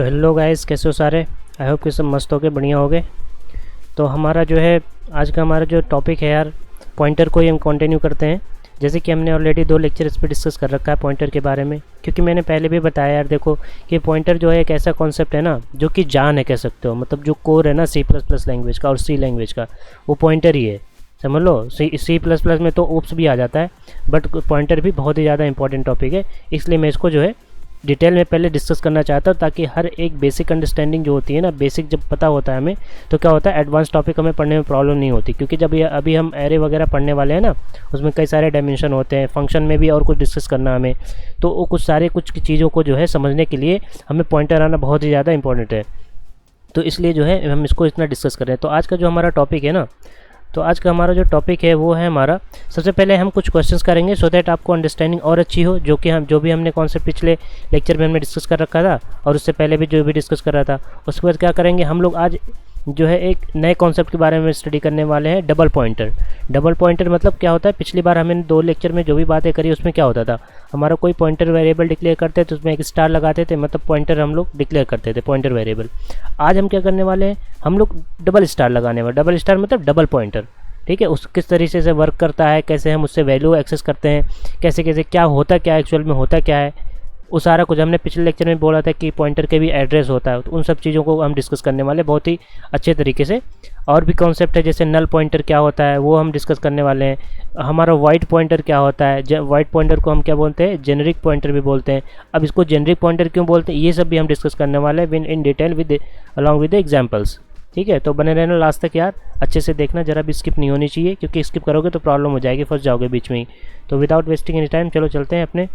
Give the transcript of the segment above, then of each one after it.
तो hello guys, कैसे हो सारे। आई होप कि सब मस्त हो गए, बढ़िया हो गए। तो हमारा जो है आज का हमारा जो टॉपिक है यार, पॉइंटर को ही हम कंटिन्यू करते हैं। जैसे कि हमने ऑलरेडी 2 लेक्चर इस पर डिस्कस कर रखा है पॉइंटर के बारे में, क्योंकि मैंने पहले भी बताया यार, देखो कि पॉइंटर जो है एक ऐसा कॉन्सेप्ट है ना जो कि जान है, कह सकते हो। मतलब जो कोर है ना C++ लैंग्वेज का और C लैंग्वेज का, वो पॉइंटर ही है, समझ लो। C++ में तो ओप्स भी आ जाता है, बट पॉइंटर भी बहुत ही ज़्यादा इंपॉर्टेंट टॉपिक है। इसलिए मैं इसको जो है डिटेल में पहले डिस्कस करना चाहता हूँ, ताकि हर एक बेसिक अंडरस्टैंडिंग जो होती है ना, बेसिक जब पता होता है हमें, तो क्या होता है एडवांस टॉपिक हमें पढ़ने में प्रॉब्लम नहीं होती। क्योंकि जब ये अभी हम एरे वगैरह पढ़ने वाले हैं ना, उसमें कई सारे डायमेंशन होते हैं, फंक्शन में भी और कुछ डिस्कस करना हमें, तो वो कुछ चीज़ों को जो है समझने के लिए हमें पॉइंटर आना बहुत ही ज़्यादा इंपॉर्टेंट है। तो इसलिए जो है हम इसको इतना डिस्कस कर रहे हैं। तो आज का जो हमारा टॉपिक है ना, तो आज का हमारा जो टॉपिक है वो है हमारा, सबसे पहले हम कुछ क्वेश्चंस करेंगे सो दैट आपको अंडरस्टैंडिंग और अच्छी हो, जो भी हमने कॉन्सेप्ट पिछले लेक्चर में हमने डिस्कस कर रखा था और उससे पहले भी जो भी डिस्कस कर रहा था। उसके बाद क्या करेंगे हम लोग, आज जो है एक नए कॉन्सेप्ट के बारे में स्टडी करने वाले हैं, डबल पॉइंटर। डबल पॉइंटर मतलब क्या होता है, पिछली बार हमने 2 लेक्चर में जो भी बातें करी उसमें क्या होता था, हमारा कोई पॉइंटर वेरिएबल डिक्लेयर करते तो उसमें एक स्टार लगाते थे, मतलब पॉइंटर हम लोग डिक्लेयर करते थे, पॉइंटर वेरिएबल। आज हम क्या करने वाले हैं, हम लोग डबल स्टार लगाने वाले। डबल स्टार मतलब डबल पॉइंटर, ठीक है। उस किस तरीके से वर्क करता है, कैसे हम उससे वैल्यू एक्सेस करते हैं, कैसे कैसे क्या होता क्या एक्चुअल में होता क्या है, वो सारा कुछ हमने पिछले लेक्चर में बोला था कि पॉइंटर के भी एड्रेस होता है। तो उन सब चीज़ों को हम डिस्कस करने वाले बहुत ही अच्छे तरीके से। और भी कॉन्सेप्ट है, जैसे नल पॉइंटर क्या होता है वो हम डिस्कस करने वाले हैं। हमारा वाइट पॉइंटर क्या होता है, वाइट पॉइंटर को हम क्या बोलते हैं, जेनरिक पॉइंटर भी बोलते हैं। अब इसको जेनरिक पॉइंटर क्यों बोलते हैं, ये सब भी हम डिस्कस करने वाले हैं in detail with along with examples, ठीक है। तो बने रहना लास्ट तक यार, अच्छे से देखना, जरा भी स्किप नहीं होनी चाहिए, क्योंकि स्किप करोगे तो प्रॉब्लम हो जाएगी, फंस जाओगे बीच में ही। तो विदाउट वेस्टिंग एनी टाइम चलो चलते हैं अपने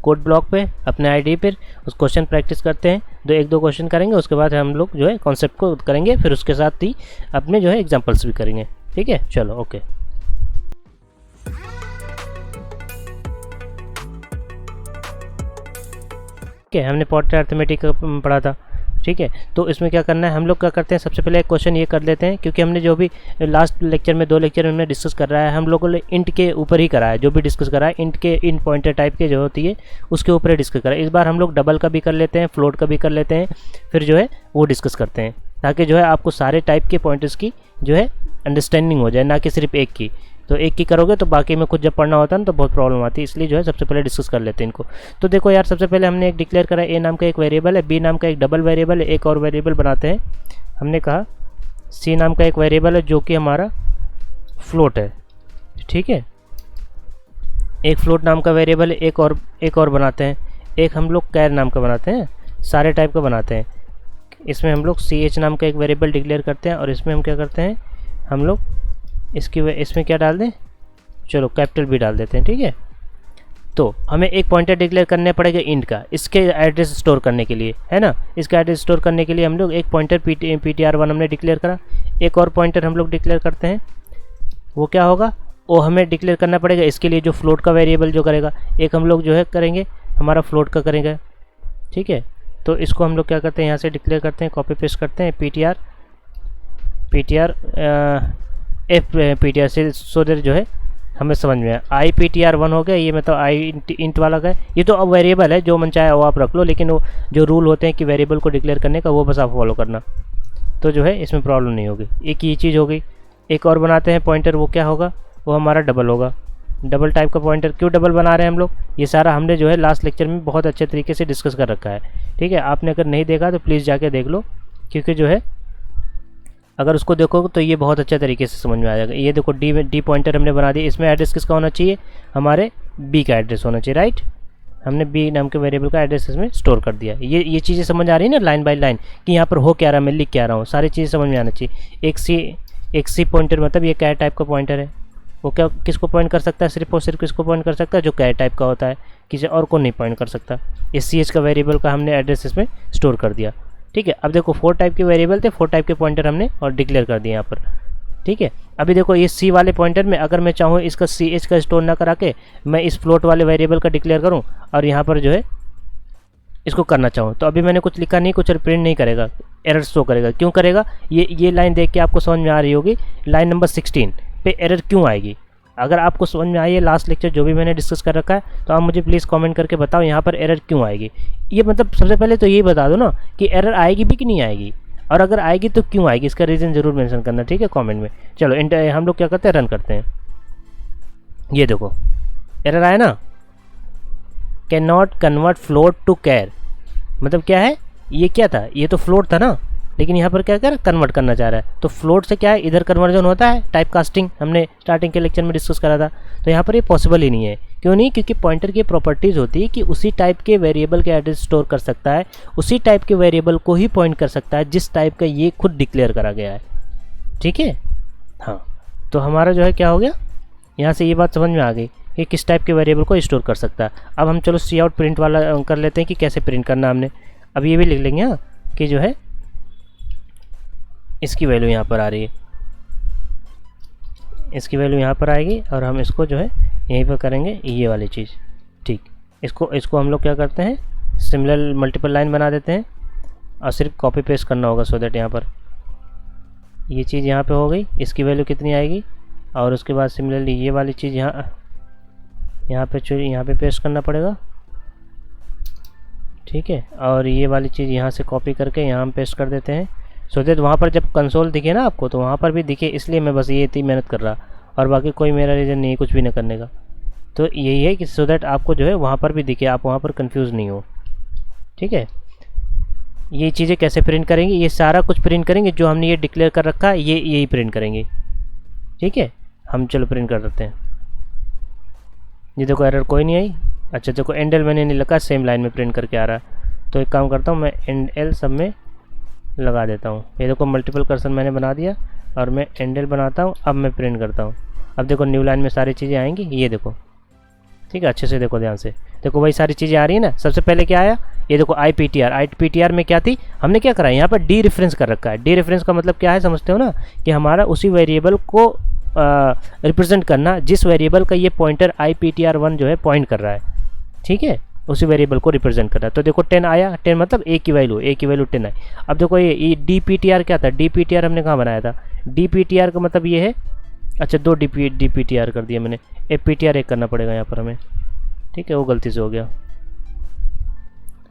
कोड ब्लॉक पे, अपने आईडी पर उस क्वेश्चन प्रैक्टिस करते हैं। 1-2 क्वेश्चन करेंगे, उसके बाद हम लोग जो है कॉन्सेप्ट को करेंगे, फिर उसके साथ ही अपने जो है एग्जाम्पल्स भी करेंगे, ठीक है। चलो ओके। ठीक है, हमने पॉइंटर अर्थमेटिक पढ़ा था, ठीक है। तो इसमें क्या करना है, हम लोग क्या करते हैं, सबसे पहले एक क्वेश्चन ये कर लेते हैं, क्योंकि हमने जो भी लास्ट लेक्चर में 2 लेक्चर में हमने डिस्कस कर रहा है, हम लोगों ने इंट के ऊपर ही करा है। जो भी डिस्कस करा है इंट पॉइंटर टाइप के जो होती है उसके ऊपर ही डिस्कस करा है। इस बार हम लोग डबल का भी कर लेते हैं, फ्लोट का भी कर लेते हैं, फिर जो है वो डिस्कस करते हैं, ताकि जो है आपको सारे टाइप के पॉइंटर्स की जो है अंडरस्टैंडिंग हो जाए, ना कि सिर्फ एक की। तो एक की करोगे तो बाकी में खुद जब पढ़ना होता है ना तो बहुत प्रॉब्लम आती है, इसलिए जो है सबसे पहले डिस्कस कर लेते हैं इनको। तो देखो यार, सबसे पहले हमने एक डिक्लेयर करा है, ए नाम का एक वेरिएबल है, बी नाम का एक डबल वेरिएबल है, एक और वेरिएबल बनाते हैं। हमने कहा सी नाम का एक वेरिएबल है जो कि हमारा फ्लोट है, ठीक है। एक फ्लोट नाम का वेरिएबल है, एक और बनाते हैं, एक हम लोग कैर नाम का बनाते हैं, सारे टाइप का बनाते हैं। इसमें हम लोग CH नाम का एक वेरिएबल डिक्लेयर करते हैं, और इसमें हम क्या करते हैं, हम लोग इसमें क्या डाल दें, चलो कैपिटल भी डाल देते हैं, ठीक है। तो हमें एक पॉइंटर डिक्लेयर करने पड़ेगा इंट का, इसके एड्रेस स्टोर करने के लिए, है ना। इसका एड्रेस स्टोर करने के लिए हम लोग एक पॉइंटर ptr1 हमने डिक्लेयर करा, एक और पॉइंटर हम लोग डिक्लेयर करते हैं। वो क्या होगा, वो हमें डिक्लेयर करना पड़ेगा इसके लिए जो फ्लोट का वेरिएबल जो करेगा। एक हम लोग जो है करेंगे हमारा फ्लोट का करेंगे, ठीक है। तो इसको हम लोग क्या करते हैं, यहाँ से डिक्लेयर करते हैं, कॉपी पेस्ट करते हैं ptr ptr से, सो देर जो है हमें समझ में आया। IPTR1 हो गया, ये मतलब आई इंट वाला गया। ये तो अब वेरिएबल है, जो मन चाहे वो आप रख लो, लेकिन वो जो रूल होते हैं कि वेरिएबल को डिक्लेयर करने का, वो बस आप फॉलो करना, तो जो है इसमें प्रॉब्लम नहीं होगी। एक ये चीज़ हो गई। एक और बनाते हैं पॉइंटर, वो क्या होगा, वो हमारा डबल होगा। डबल टाइप का पॉइंटर क्यों डबल बना रहे हैं हम लोग, ये सारा हमने जो है लास्ट लेक्चर में बहुत अच्छे तरीके से डिस्कस कर रखा है, ठीक है। आपने अगर नहीं देखा तो प्लीज़ जाके देख लो, क्योंकि जो है अगर उसको देखोगे तो ये बहुत अच्छे तरीके से समझ में आ जाएगा। ये देखो डी पॉइंटर हमने बना दिया, इसमें एड्रेस किसका होना चाहिए, हमारे बी का एड्रेस होना चाहिए, राइट। हमने बी नाम के वेरिएबल का एड्रेस इसमें स्टोर कर दिया। ये चीज़ें समझ आ रही है ना, लाइन बाय लाइन, कि यहाँ पर हो क्या रहा है, मैं लिख क्या रहा हूँ, सारी चीज़ें समझ में आना चाहिए। एक सी पॉइंटर मतलब ये क्या टाइप का पॉइंटर है, वो क्या किसको पॉइंट कर सकता है, सिर्फ और सिर्फ किसको पॉइंट कर सकता है, जो कैर टाइप का होता है, किसी और को नहीं पॉइंट कर सकता। इस CH का वेरिएबल का हमने एड्रेस इसमें स्टोर कर दिया, ठीक है। अब देखो 4 टाइप के वेरिएबल थे, 4 टाइप के पॉइंटर हमने और डिक्लेयर कर दिए यहाँ पर, ठीक है। अभी देखो ये C वाले पॉइंटर में अगर मैं चाहूँ इसका CH का स्टोर ना करा के मैं इस फ्लोट वाले वेरिएबल का डिक्लेयर करूँ और यहाँ पर जो है इसको करना चाहूँ, तो अभी मैंने कुछ लिखा नहीं, कुछ प्रिंट नहीं करेगा, एरर शो करेगा। क्यों करेगा, ये लाइन देख के आपको समझ में आ रही होगी, लाइन नंबर 16 पे एरर क्यों आएगी। अगर आपको समझ में आई है लास्ट लेक्चर जो भी मैंने डिस्कस कर रखा है, तो आप मुझे प्लीज़ कमेंट करके बताओ यहाँ पर एरर क्यों आएगी। ये मतलब सबसे पहले तो यही बता दो ना कि एरर आएगी भी कि नहीं आएगी, और अगर आएगी तो क्यों आएगी, इसका रीज़न ज़रूर मेंशन करना, ठीक है, कमेंट में। चलो हम लोग क्या करते हैं, रन करते हैं। ये देखो एरर आया ना, can not convert float to char. मतलब क्या है, ये क्या था, ये तो फ्लोट था ना, लेकिन यहाँ पर क्या कर कन्वर्ट करना चाह रहा है। तो फ्लोट से क्या है, इधर कन्वर्जन होता है, टाइप कास्टिंग हमने स्टार्टिंग के लेक्चर में डिस्कस करा था। तो यहाँ पर ये पॉसिबल ही नहीं है। क्यों नहीं, क्योंकि पॉइंटर की प्रॉपर्टीज़ होती है कि उसी टाइप के वेरिएबल के एड्रेस स्टोर कर सकता है, उसी टाइप के वेरिएबल को ही पॉइंट कर सकता है जिस टाइप का ये खुद डिक्लेयर करा गया है, ठीक है। हाँ, तो हमारा जो है क्या हो गया, यहाँ से ये बात समझ में आ गई कि किस टाइप के वेरिएबल को स्टोर कर सकता है। अब हम चलो सी आउट प्रिंट वाला कर लेते हैं कि कैसे प्रिंट करना हमने। अब ये भी लिख लेंगे हाँ कि जो है इसकी वैल्यू यहाँ पर आ रही है, इसकी वैल्यू यहाँ पर आएगी, और हम इसको जो है यहीं पर करेंगे ये वाली चीज़, ठीक। इसको हम लोग क्या करते हैं, सिमिलर मल्टीपल लाइन बना देते हैं, और सिर्फ कॉपी पेस्ट करना होगा, सो दैट यहाँ पर ये चीज़ यहाँ पे हो गई, इसकी वैल्यू कितनी आएगी, और उसके बाद सिमिलरली ये वाली चीज़ यहाँ पे पेस्ट करना पड़ेगा, ठीक है। और ये वाली चीज़ यहाँ से कॉपी करके यहाँ हम पेस्ट कर देते हैं, सो दैट वहाँ पर जब कंसोल दिखे ना आपको, तो वहाँ पर भी दिखे, इसलिए मैं बस ये इतनी मेहनत कर रहा, और बाकी कोई मेरा रीज़न नहीं है कुछ भी न करने का। तो यही है कि सो दैट आपको जो है वहाँ पर भी दिखे, आप वहाँ पर कंफ्यूज नहीं हो, ठीक है। ये चीज़ें कैसे प्रिंट करेंगे, ये सारा कुछ प्रिंट करेंगे जो हमने ये डिक्लेयर कर रखा है, यही प्रिंट करेंगे, ठीक है। हम चलो प्रिंट कर देते हैं। ये देखो एरर कोई नहीं आई। अच्छा देखो एंड एल मैंने नहीं लगा, सेम लाइन में प्रिंट करके आ रहा है। तो एक काम करता हूँ, मैं एंड एल सब में लगा देता हूँ। ये देखो मल्टीपल कर्सर मैंने बना दिया, और मैं एंड एल बनाता हूँ। अब मैं प्रिंट करता हूँ। अब देखो न्यू लाइन में सारी चीज़ें आएंगी, ये देखो, ठीक है। अच्छे से देखो, ध्यान से देखो, वही सारी चीज़ें आ रही है ना। सबसे पहले क्या आया, ये देखो IPTR में क्या थी, हमने क्या करा यहाँ पर डी रेफरेंस कर रखा है। डी रेफरेंस का मतलब क्या है, समझते हो ना, कि हमारा उसी वेरिएबल को रिप्रेजेंट करना जिस वेरिएबल का ये पॉइंटर IPTR1 जो है पॉइंट कर रहा है, ठीक है, उसी वेरिएबल को रिप्रेजेंट कर रहा है। तो देखो 10 आया, 10 मतलब ए की वैल्यू 10 आई। अब देखो ये DPTR क्या था, DPTR हमने कहाँ बनाया था, DPTR का मतलब ये है, अच्छा 2 DPTR कर दिया मैंने, FPTR 1 करना पड़ेगा यहाँ पर हमें, ठीक है, वो गलती से हो गया।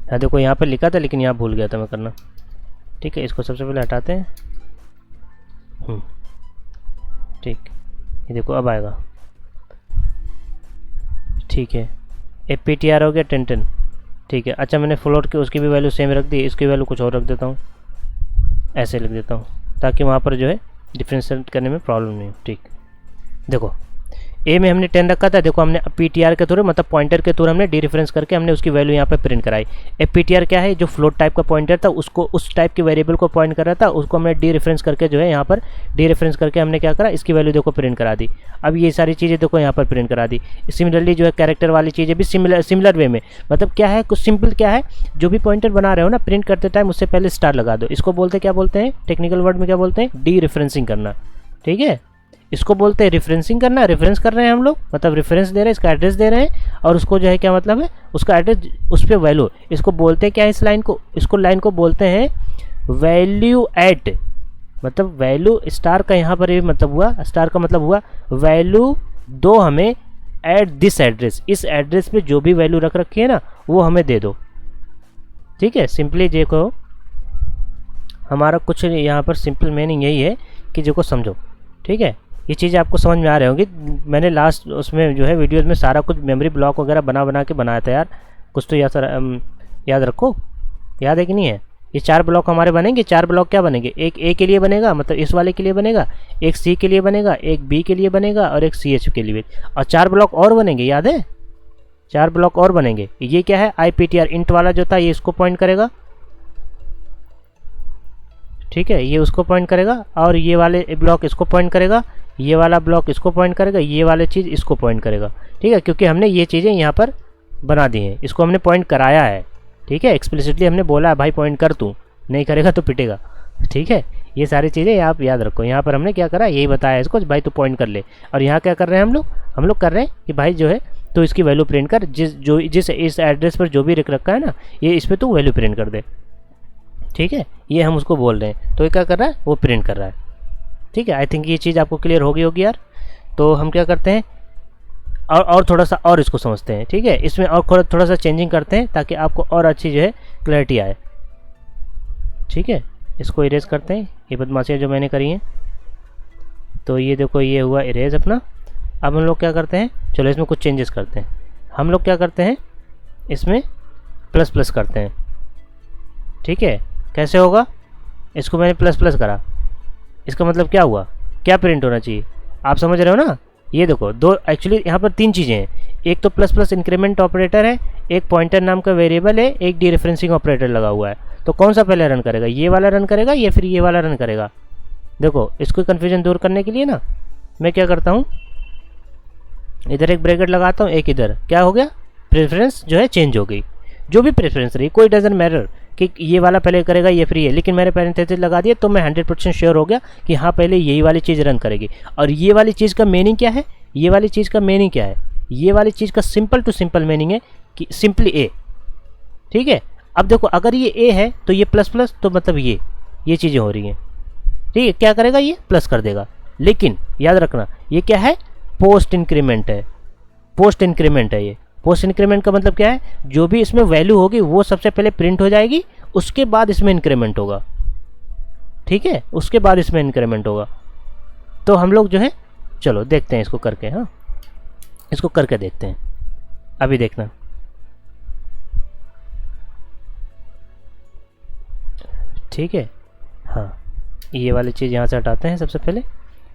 हाँ देखो यहाँ पर लिखा था, लेकिन यहाँ भूल गया था मैं करना, ठीक है। इसको सबसे पहले हटाते हैं, ठीक, ये देखो अब आएगा, ठीक है। FPTR हो गया 10, ठीक है। अच्छा मैंने फ्लोट के उसकी भी वैल्यू सेम रख दी, इसकी वैल्यू कुछ और रख देता हूँ, ऐसे लिख देता हूँ, ताकि वहाँ पर जो है डिफ्रेंशिएट करने में प्रॉब्लम नहीं हो, ठीक। देखो ए में हमने 10 रखा था, देखो हमने PTR के थ्रू मतलब पॉइंटर के थ्रू हमने डी रेफरेंस करके हमने उसकी वैल्यू यहाँ पे प्रिंट कराई। FPTR क्या है, जो फ्लोट टाइप का पॉइंटर था, उसको उस टाइप के वेरिएबल को पॉइंट कर रहा था, उसको हमने डी रेफरेंस करके जो है यहाँ पर डी रेफरेंस करके हमने क्या करा, इसकी वैल्यू देखो प्रिंट करा दी। अब ये सारी चीज़ें देखो यहाँ पर प्रिंट करा दी। सिमिलरली जो है कैरेक्टर वाली चीज़ें भी सिमिलर वे में, मतलब क्या है, कुछ सिंपल क्या है, जो भी पॉइंटर बना रहे हो ना प्रिंट करते टाइम उससे पहले स्टार लगा दो। इसको बोलते क्या बोलते हैं, टेक्निकल वर्ड में क्या बोलते हैं, डी रेफरेंसिंग करना, ठीक है। इसको बोलते हैं रेफरेंसिंग करना, रेफरेंस कर रहे हैं हम लोग, मतलब रेफरेंस दे रहे हैं, इसका एड्रेस दे रहे हैं, और उसको जो है क्या मतलब है, उसका एड्रेस, उस पर वैल्यू, इसको बोलते हैं क्या, इस लाइन को, इसको लाइन को बोलते हैं वैल्यू एट, मतलब वैल्यू स्टार का यहाँ पर ये मतलब हुआ, स्टार का मतलब हुआ वैल्यू दो हमें एट दिस एड्रेस, इस एड्रेस पे जो भी वैल्यू रख रखी है ना वो हमें दे दो, ठीक है। सिंपली देखो हमारा कुछ यहाँ पर सिंपल मीनिंग यही है कि जो को समझो, ठीक है। ये चीज़ें आपको समझ में आ रही होंगी। मैंने लास्ट उसमें जो है वीडियोस में सारा कुछ मेमोरी ब्लॉक वगैरह बना के बनाया था यार, कुछ तो याद रखो, याद है कि नहीं है। ये 4 ब्लॉक हमारे बनेंगे। 4 ब्लॉक क्या बनेंगे, एक ए के लिए बनेगा, मतलब इस वाले के लिए बनेगा, एक सी के लिए बनेगा, एक बी के लिए बनेगा, और एक CH के लिए, और 4 ब्लॉक और बनेंगे, याद है, 4 ब्लॉक और बनेंगे। ये क्या है, IPTR इंट वाला जो था ये इसको पॉइंट करेगा, ठीक है, ये उसको पॉइंट करेगा, और ये वाले ब्लॉक इसको पॉइंट करेगा, ये वाला ब्लॉक इसको पॉइंट करेगा, ये वाले चीज़ इसको पॉइंट करेगा, ठीक है, क्योंकि हमने ये चीज़ें यहाँ पर बना दी हैं, इसको हमने पॉइंट कराया है, ठीक है। एक्सप्लिसिटली हमने बोला है भाई पॉइंट कर, तू नहीं करेगा तो पिटेगा, ठीक है। ये सारी चीज़ें आप याद रखो। यहाँ पर हमने क्या करा, यही बताया इसको भाई तू पॉइंट कर ले, और यहाँ क्या कर रहे हैं हम लोग कर रहे हैं कि भाई जो है तो इसकी वैल्यू प्रिंट कर, जिस इस एड्रेस पर जो भी लिख रखा है ना, ये इस पर तू वैल्यू प्रिंट कर दे, ठीक है। ये हम उसको बोल रहे हैं, तो ये क्या कर रहा है, वो प्रिंट कर रहा है, ठीक है। आई थिंक ये चीज़ आपको क्लियर होगी यार। तो हम क्या करते हैं और थोड़ा सा और इसको समझते हैं, ठीक है। इसमें और थोड़ा सा चेंजिंग करते हैं ताकि आपको और अच्छी जो है क्लैरिटी आए, ठीक है। इसको इरेज करते हैं, ये बदमाशियाँ जो मैंने करी हैं। तो ये देखो ये हुआ इरेज अपना। अब हम लोग क्या करते हैं, चलो इसमें कुछ चेंजेस करते हैं। हम लोग क्या करते हैं, इसमें प्लस प्लस करते हैं, ठीक है। कैसे होगा, इसको मैंने प्लस प्लस करा, इसका मतलब क्या हुआ, क्या प्रिंट होना चाहिए, आप समझ रहे हो ना। ये देखो दो, एक्चुअली यहाँ पर तीन चीज़ें हैं, एक तो प्लस प्लस इंक्रीमेंट ऑपरेटर है, एक पॉइंटर नाम का वेरिएबल है, एक डीरेफरेंसिंग ऑपरेटर लगा हुआ है। तो कौन सा पहले रन करेगा, ये वाला रन करेगा या फिर ये वाला रन करेगा। देखो इसको कन्फ्यूजन दूर करने के लिए ना मैं क्या करता हूँ, इधर एक ब्रैकेट लगाता हूँ, एक इधर, क्या हो गया, प्रेफरेंस जो है चेंज हो गई। जो भी प्रेफरेंस रही, कोई डजन मैटर कि ये वाला पहले करेगा ये फिर ये, लेकिन मैंने पैरेंथेसिस लगा दिया तो मैं 100% श्योर हो गया कि हाँ पहले यही वाली चीज़ रन करेगी। और ये वाली चीज़ का मीनिंग क्या है, ये वाली चीज़ का मीनिंग क्या है, ये वाली चीज़ का सिंपल टू सिंपल मीनिंग है कि सिंपली ए, ठीक है। अब देखो अगर ये ए है तो ये प्लस प्लस, तो मतलब ये चीज़ें हो रही हैं, ठीक है। क्या करेगा, ये प्लस कर देगा। लेकिन याद रखना ये क्या है, पोस्ट इंक्रीमेंट है, पोस्ट इंक्रीमेंट है ये। पोस्ट इंक्रीमेंट का मतलब क्या है, जो भी इसमें वैल्यू होगी वो सबसे पहले प्रिंट हो जाएगी, उसके बाद इसमें इंक्रीमेंट होगा, ठीक है, उसके बाद इसमें इंक्रीमेंट होगा। तो हम लोग जो है चलो देखते हैं इसको करके, हाँ इसको करके देखते हैं, अभी देखना। ठीक है, हाँ ये वाली चीज़ यहाँ से हटाते हैं सबसे पहले,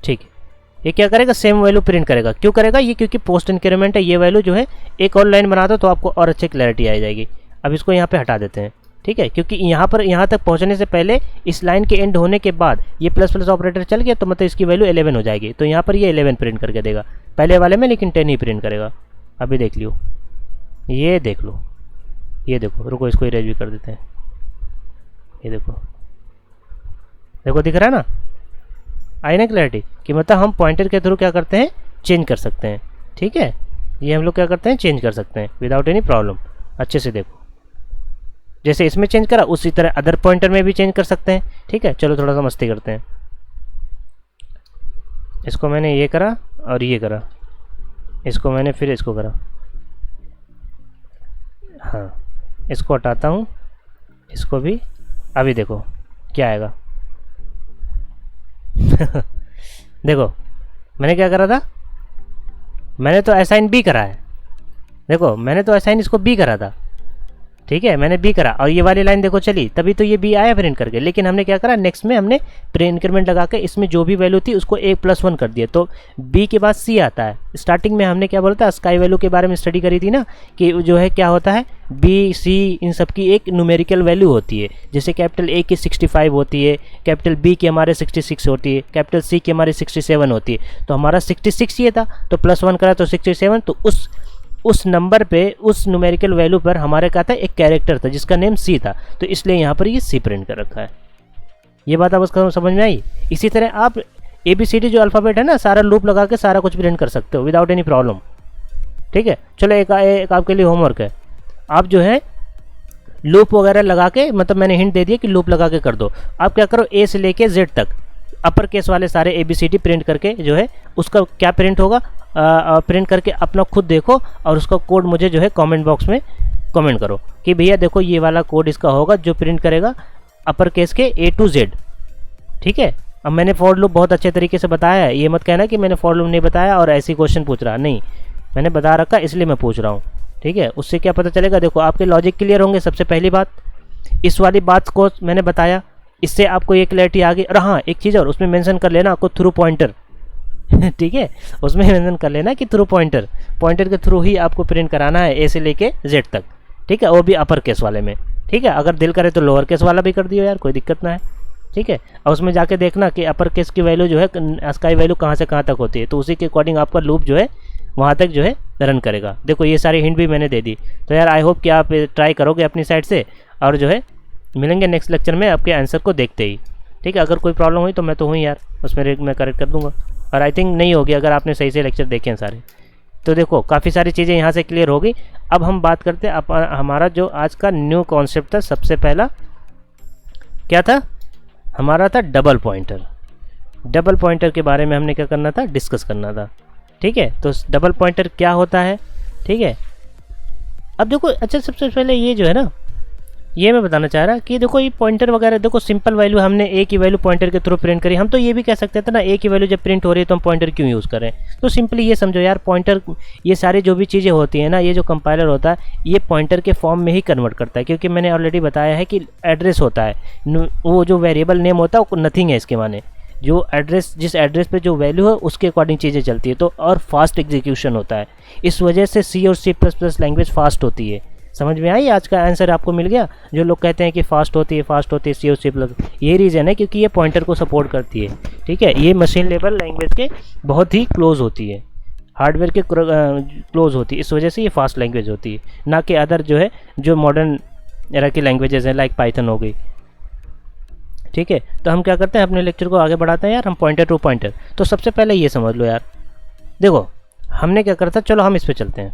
ठीक है। ये क्या करेगा, सेम वैल्यू प्रिंट करेगा। क्यों करेगा ये, क्योंकि पोस्ट इंक्रीमेंट है, ये वैल्यू जो है एक और लाइन बना दो तो आपको और अच्छी क्लैरिटी आ जाएगी। अब इसको यहाँ पे हटा देते हैं, ठीक है, क्योंकि यहाँ तक पहुँचने से पहले इस लाइन के एंड होने के बाद ये प्लस प्लस ऑपरेटर चल गया तो मतलब इसकी वैल्यू 11 हो जाएगी। तो यहाँ पर ये 11 प्रिंट करके देगा, पहले वाले में लेकिन 10 ही प्रिंट करेगा। अभी देख लियो, ये देख लो, ये देखो, रुको इसको इरेज भी कर देते हैं। ये देखो, देखो दिख रहा है ना, आई ना क्लैरिटी, कि मतलब हम पॉइंटर के थ्रू क्या करते हैं, चेंज कर सकते हैं, ठीक है। ये हम लोग क्या करते हैं, चेंज कर सकते हैं विदाउट एनी प्रॉब्लम। अच्छे से देखो, जैसे इसमें चेंज करा उसी तरह अदर पॉइंटर में भी चेंज कर सकते हैं, ठीक है। चलो थोड़ा सा मस्ती करते हैं। इसको मैंने ये करा और ये करा, इसको मैंने फिर इसको करा, हाँ इसको हटाता हूँ, इसको भी। अभी देखो क्या आएगा देखो मैंने क्या करा था, मैंने तो असाइन बी करा है, देखो मैंने तो असाइन इसको बी करा था, ठीक है, मैंने बी करा और ये वाली लाइन देखो चली, तभी तो ये बी आया प्रिंट करके। लेकिन हमने क्या करा, नेक्स्ट में हमने प्री इंक्रीमेंट लगा के इसमें जो भी वैल्यू थी उसको a + 1 कर दिया, तो b के बाद c आता है। स्टार्टिंग में हमने क्या बोला था, स्काई वैल्यू के बारे में स्टडी करी थी ना, कि जो है क्या होता है, b c इन सब की एक न्यूमेरिकल वैल्यू होती है। जैसे कैपिटल A की 65 होती है, कैपिटल B की हमारे 66 होती है, कैपिटल C की हमारी 67 होती है। तो हमारा 66 ये था, तो +1 करा तो 67, तो उस नंबर पे, उस न्यूमेरिकल वैल्यू पर हमारे क्या था, एक कैरेक्टर था जिसका नेम सी था, तो इसलिए यहाँ पर ये सी प्रिंट कर रखा है। ये बात आप उसका समझ में आई। इसी तरह आप ABCD जो अल्फ़ाबेट है ना, सारा लूप लगा के सारा कुछ प्रिंट कर सकते हो विदाउट एनी प्रॉब्लम, ठीक है। चलो एक आपके लिए होमवर्क है, आप जो है लूप वगैरह लगा के, मतलब मैंने हिंट दे दिया कि लूप लगा के कर दो। आप क्या करो, A से लेके Z तक अपर केस वाले सारे ABCD प्रिंट करके जो है उसका क्या प्रिंट होगा, प्रिंट करके अपना खुद देखो और उसका कोड मुझे जो है कमेंट बॉक्स में कमेंट करो कि भैया देखो ये वाला कोड इसका होगा जो प्रिंट करेगा अपर केस के A to Z, ठीक है। अब मैंने फॉर लूप बहुत अच्छे तरीके से बताया है, ये मत कहना कि मैंने फॉर लूप नहीं बताया और ऐसी क्वेश्चन पूछ रहा, नहीं, मैंने बता रखा इसलिए मैं पूछ रहा हूँ, ठीक है। उससे क्या पता चलेगा, देखो आपके लॉजिक क्लियर होंगे। सबसे पहली बात, इस वाली बात को मैंने बताया, इससे आपको ये क्लैरिटी आ गई। और हाँ एक चीज़ और, उसमें मेंशन कर लेना आपको थ्रू पॉइंटर ठीक है, उसमें मेंशन कर लेना कि थ्रू पॉइंटर के थ्रू ही आपको प्रिंट कराना है A से लेके Z तक, ठीक है, वो भी अपर केस वाले में, ठीक है। अगर दिल करे तो लोअर केस वाला भी कर दियो यार, कोई दिक्कत ना है, ठीक है। और उसमें जाके देखना कि अपर केस की वैल्यू जो है, स्काई वैल्यू कहाँ से कहाँ तक होती है, तो उसी के अकॉर्डिंग आपका लूप जो है वहाँ तक जो है रन करेगा। देखो ये सारी हिंट भी मैंने दे दी, तो यार आई होप कि आप ट्राई करोगे अपनी साइड से, और जो है मिलेंगे नेक्स्ट लेक्चर में आपके आंसर को देखते ही, ठीक है। अगर कोई प्रॉब्लम हुई तो मैं तो हूँ यार, उसमें मैं करेक्ट कर दूँगा, और आई थिंक नहीं होगी अगर आपने सही से लेक्चर देखे हैं सारे। तो देखो काफ़ी सारी चीज़ें यहाँ से क्लियर हो गई। अब हम बात करते हैं हमारा जो आज का न्यू कॉन्सेप्ट था, सबसे पहला क्या था हमारा, था डबल पॉइंटर। डबल पॉइंटर के बारे में हमने क्या करना था, डिस्कस करना था, ठीक है। तो डबल पॉइंटर क्या होता है, ठीक है। अब देखो, अच्छा सबसे पहले ये जो है ना, ये मैं बताना चाह रहा कि देखो ये पॉइंटर वगैरह, देखो सिंपल वैल्यू हमने एक ही वैल्यू पॉइंटर के थ्रू प्रिंट करी। हम तो ये भी कह सकते थे ना, एक ही वैल्यू जब प्रिंट हो रही है तो हम पॉइंटर क्यों यूज़ करें। तो सिंपली ये समझो यार, पॉइंटर, ये सारी जो भी चीज़ें होती हैं ना, ये जो कंपाइलर होता है ये पॉइंटर के फॉर्म में ही कन्वर्ट करता है, क्योंकि मैंने ऑलरेडी बताया है कि एड्रेस होता है, वो जो वेरिएबल नेम होता है वो नथिंग है इसके माने, जो एड्रेस, जिस एड्रेस पे जो वैल्यू है उसके अकॉर्डिंग चीज़ें चलती है। तो और फास्ट एग्जीक्यूशन होता है, इस वजह से सी और C++ लैंग्वेज फास्ट होती है। समझ में आई, आज का आंसर आपको मिल गया। जो लोग कहते हैं कि फास्ट होती है सी और C++, ये रीज़न है क्योंकि ये पॉइंटर को सपोर्ट करती है, ठीक है। ये मशीन लेवल लैंग्वेज के बहुत ही क्लोज होती है, हार्डवेयर के क्लोज होती है, इस वजह से ये फास्ट लैंग्वेज होती है, ना कि अदर जो है जो मॉडर्न एरा की लैंग्वेजेस हैं, लाइक पाइथन हो गई, ठीक है। तो हम क्या करते हैं, अपने लेक्चर को आगे बढ़ाते हैं यार, हम पॉइंटर टू पॉइंटर। तो सबसे पहले ये समझ लो यार, देखो हमने क्या करता, चलो हम इस पे चलते हैं,